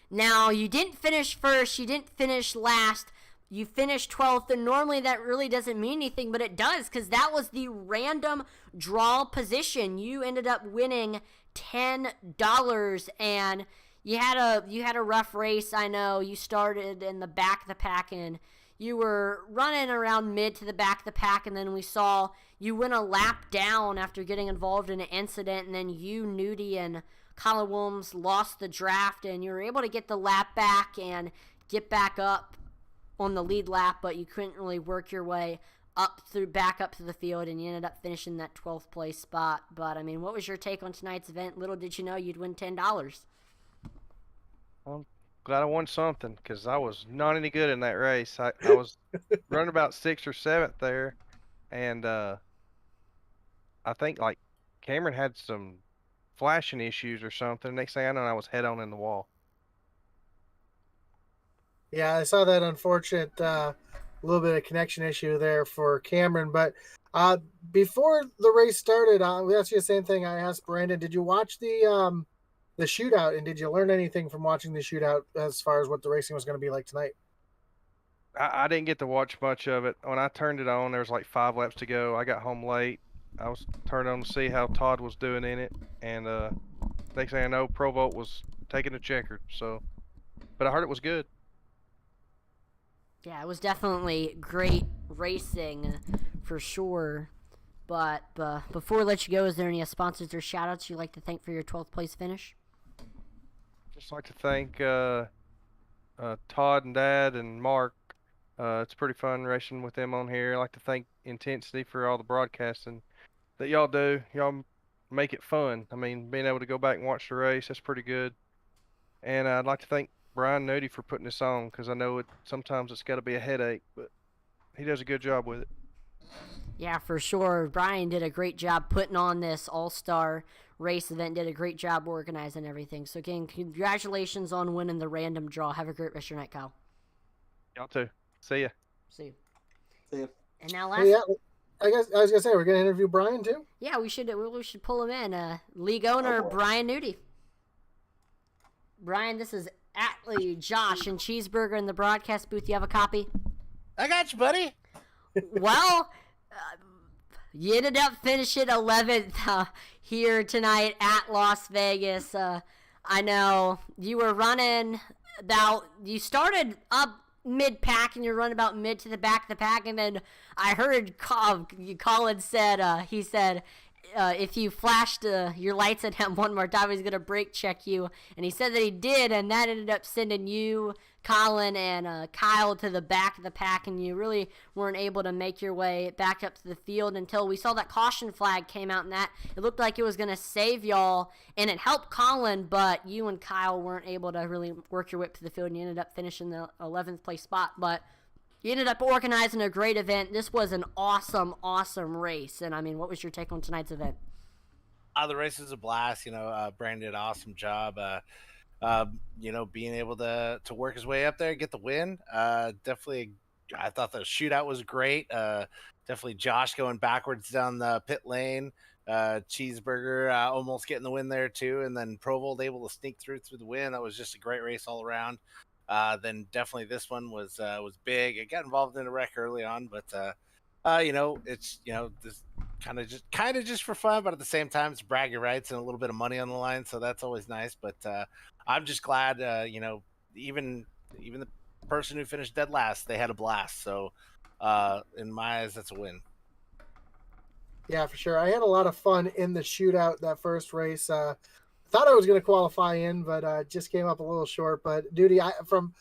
Now, you didn't finish first. You didn't finish last. You finished 12th, and normally that really doesn't mean anything, but it does, because that was the random draw position. You ended up winning $10, and you had a rough race. I know you started in the back of the pack, and you were running around mid to the back of the pack, and then we saw you went a lap down after getting involved in an incident, and then you, Nudie, and Colin Williams lost the draft, and you were able to get the lap back and get back up on the lead lap, but you couldn't really work your way back up to the field, and you ended up finishing that 12th place spot. But I mean, what was your take on tonight's event? Little did you know you'd win $10. I'm glad I won something, because I was not any good in that race. I was running about 6th or 7th there, and I think like Cameron had some flashing issues or something. Next thing I know, I was head on in the wall. Yeah, I saw that unfortunate little bit of connection issue there for Cameron. But before the race started, we asked you the same thing I asked Brandon. Did you watch the shootout, and did you learn anything from watching the shootout as far as what the racing was going to be like tonight? I didn't get to watch much of it. When I turned it on, there was like 5 laps to go. I got home late. I was turned on to see how Todd was doing in it, and next thing I know, Provolt was taking the checkered. So, but I heard it was good. Yeah, it was definitely great racing for sure. But before I let you go, is there any sponsors or shout outs you'd like to thank for your 12th place finish? Just like to thank Todd and Dad and Mark. It's pretty fun racing with them on here. I like to thank Intensity for all the broadcasting that y'all do. Y'all make it fun. I mean, being able to go back and watch the race, that's pretty good. And I'd like to thank Brian Nudie for putting this on, because I know sometimes it's got to be a headache, but he does a good job with it. Yeah, for sure. Brian did a great job putting on this all-star race event, did a great job organizing everything. So again, congratulations on winning the random draw. Have a great rest of your night, Kyle. Y'all too. See ya. See you. See ya. And now last... Yeah, I guess I was going to say, we're going to interview Brian too? Yeah, we should pull him in. League owner Brian Nudie. Brian, this is Atlee, Josh, and Cheeseburger in the broadcast booth. You have a copy? I got you, buddy. Well, you ended up finishing 11th here tonight at Las Vegas. I know you were running you started up mid-pack and you're running about mid to the back of the pack, and then I heard Colin said, he said, if you flashed your lights at him one more time, he's going to brake check you. And he said that he did, and that ended up sending you, Colin, and Kyle to the back of the pack, and you really weren't able to make your way back up to the field until we saw that caution flag came out, and that it looked like it was going to save y'all, and it helped Colin, but you and Kyle weren't able to really work your way up to the field, and you ended up finishing the 11th place spot. But you ended up organizing a great event. This was an awesome, awesome race. And, I mean, what was your take on tonight's event? The race was a blast. Brandon did an awesome job. Being able to work his way up there, get the win. Definitely, I thought the shootout was great. Definitely Josh going backwards down the pit lane. Cheeseburger almost getting the win there, too. And then Provolt able to sneak through the win. That was just a great race all around. Then definitely this one was big. It got involved in a wreck early on, but it's this kind of just for fun, but at the same time it's bragging rights and a little bit of money on the line, so that's always nice. But I'm just glad even the person who finished dead last, they had a blast. So, in my eyes, that's a win. Yeah, for sure. I had a lot of fun in the shootout that first race. Thought I was going to qualify in, but just came up a little short. But Duty, from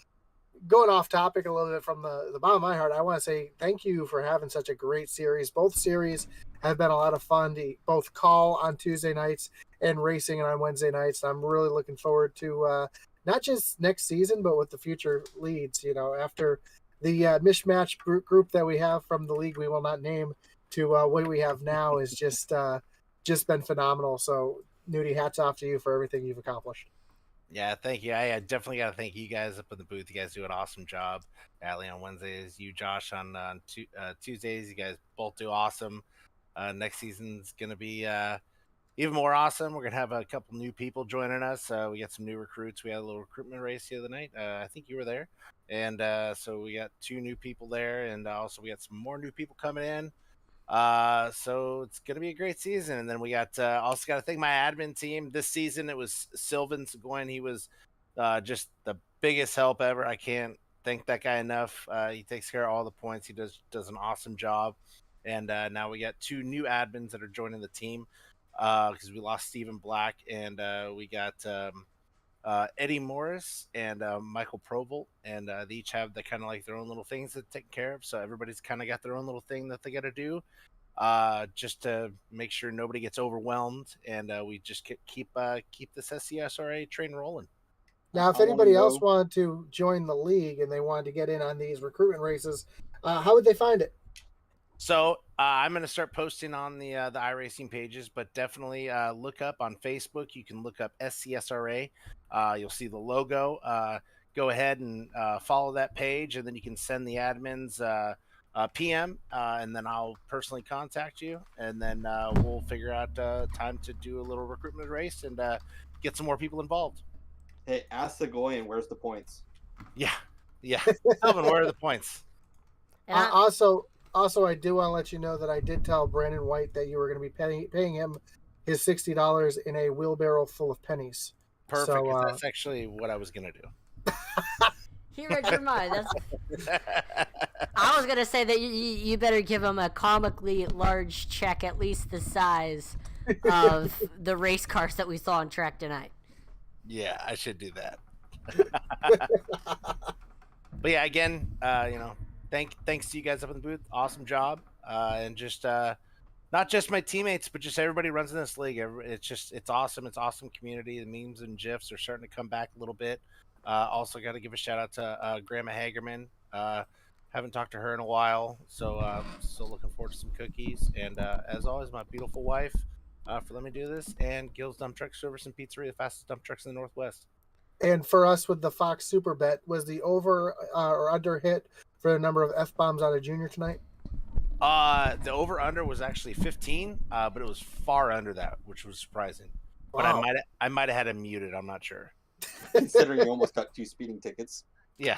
going off topic a little bit from the bottom of my heart, I want to say thank you for having such a great series. Both series have been a lot of fun to both call on Tuesday nights and racing on Wednesday nights. I'm really looking forward to not just next season, but what the future leads. After the mishmash group that we have from the league we will not name to what we have now is just been phenomenal. So, Nudie, hats off to you for everything you've accomplished. Yeah, thank you. I definitely got to thank you guys up in the booth. You guys do an awesome job. Allie on Wednesdays, you, Josh, on Tuesdays. You guys both do awesome. Next season's going to be even more awesome. We're going to have a couple new people joining us. We got some new recruits. We had a little recruitment race the other night. I think you were there. And so we got 2 new people there. And also we got some more new people coming in. So it's gonna be a great season. And then we got also got to thank my admin team this season. It was Sylvan Seguin. He was just the biggest help ever. I can't thank that guy enough. He takes care of all the points. He does an awesome job. And now we got 2 new admins that are joining the team because we lost Stephen Black, and we got Eddie Morris and Michael Provolt, and they each have the kind of like their own little things to take care of. So everybody's kind of got their own little thing that they got to do, just to make sure nobody gets overwhelmed, and we just keep this SCSRA train rolling. Now, if anybody else wanted to join the league and they wanted to get in on these recruitment races, how would they find it? So I'm going to start posting on the iRacing pages, but definitely look up on Facebook. You can look up SCSRA. You'll see the logo. Go ahead and follow that page, and then you can send the admins PM, and then I'll personally contact you, and then we'll figure out time to do a little recruitment race and get some more people involved. Hey, ask the Goyen, where's the points? Yeah. Melvin, where are the points? And Also, I do want to let you know that I did tell Brandon White that you were going to be paying him his $60 in a wheelbarrow full of pennies. Perfect. So, 'cause that's actually what I was going to do. he read your mind. I was gonna say that you better give him a comically large check, at least the size of the race cars that we saw on track tonight. Yeah, I should do that. But yeah, again, thanks to you guys up in the booth. Awesome job. And just not just my teammates, but just everybody who runs in this league. It's awesome. It's awesome community. The memes and GIFs are starting to come back a little bit. Also got to give a shout out to Grandma Hagerman. Haven't talked to her in a while, so still looking forward to some cookies. And as always, my beautiful wife for letting me do this, and Gil's Dump Truck Service and Pizzeria, the fastest dump trucks in the Northwest. And for us with the Fox Super Bet, was the over or under hit for the number of F-bombs out of Junior tonight? The over-under was actually 15, but it was far under that, which was surprising. Wow. But I might have had him muted. I'm not sure. Considering you almost got 2 speeding tickets. Yeah.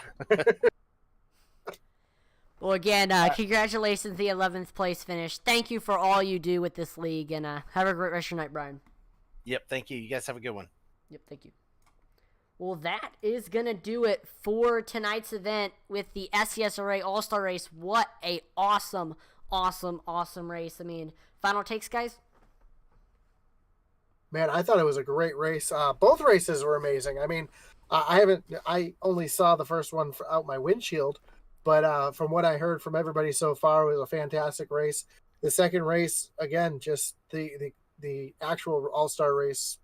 Well, again, congratulations, the 11th place finish. Thank you for all you do with this league, and have a great rest of your night, Brian. Yep, thank you. You guys have a good one. Yep, thank you. Well, that is going to do it for tonight's event with the SCSRA All Star Race. What a awesome race. I mean, final takes, guys? Man, I thought it was a great race. Both races were amazing. I mean, I only saw the first one out my windshield, but from what I heard from everybody so far, it was a fantastic race. The second race, again, just the actual All-Star race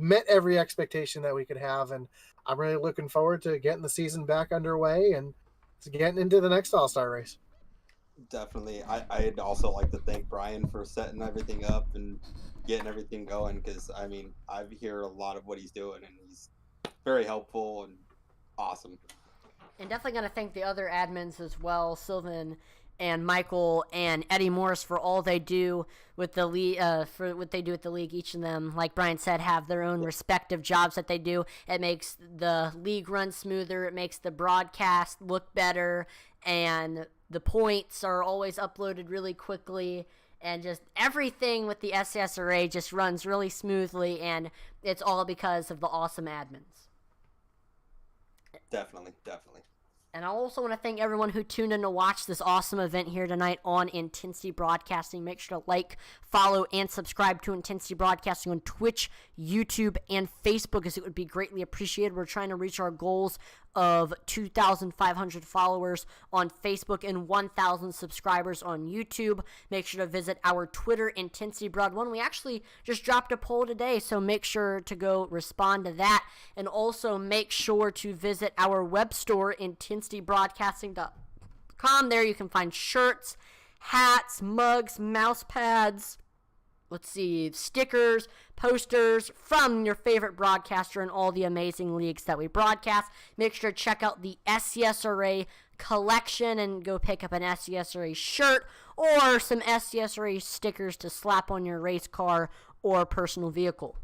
met every expectation that we could have, and I'm really looking forward to getting the season back underway and to getting into the next All-Star race. Definitely. I'd also like to thank Brian for setting everything up and getting everything going, because I mean, I hear a lot of what he's doing, and he's very helpful and awesome. And definitely going to thank the other admins as well, Sylvan and Michael and Eddie Morris, for all they do with the league. For what they do with the league, each of them, like Brian said, have their own respective jobs that they do. It makes the league run smoother. It makes the broadcast look better, and the points are always uploaded really quickly. And just everything with the SCSRA just runs really smoothly, and it's all because of the awesome admins. Definitely. And I also want to thank everyone who tuned in to watch this awesome event here tonight on Intensity Broadcasting. Make sure to like, follow, and subscribe to Intensity Broadcasting on Twitch, YouTube, and Facebook, as it would be greatly appreciated. We're trying to reach our goals of 2,500 followers on Facebook and 1,000 subscribers on YouTube. Make sure to visit our Twitter, Intensity Broad 1. We actually just dropped a poll today, so make sure to go respond to that. And also make sure to visit our web store, intensitybroadcasting.com. There you can find shirts, hats, mugs, mouse pads, stickers, posters from your favorite broadcaster and all the amazing leagues that we broadcast. Make sure to check out the SCSRA collection and go pick up an SCSRA shirt or some SCSRA stickers to slap on your race car or personal vehicle.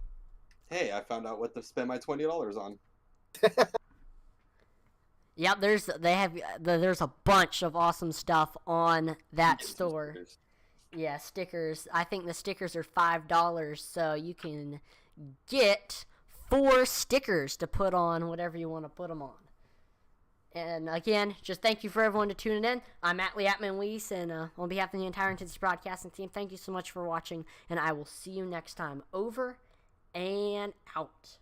Hey, I found out what to spend my $20 on. Yep, there's a bunch of awesome stuff on that store. Stickers. Yeah, stickers. I think the stickers are $5, so you can get 4 stickers to put on whatever you want to put them on. And again, just thank you for everyone to tuning in. I'm Atlee Atman-Weiss, and on behalf of the entire Intensity Broadcasting team, thank you so much for watching, and I will see you next time. Over and out.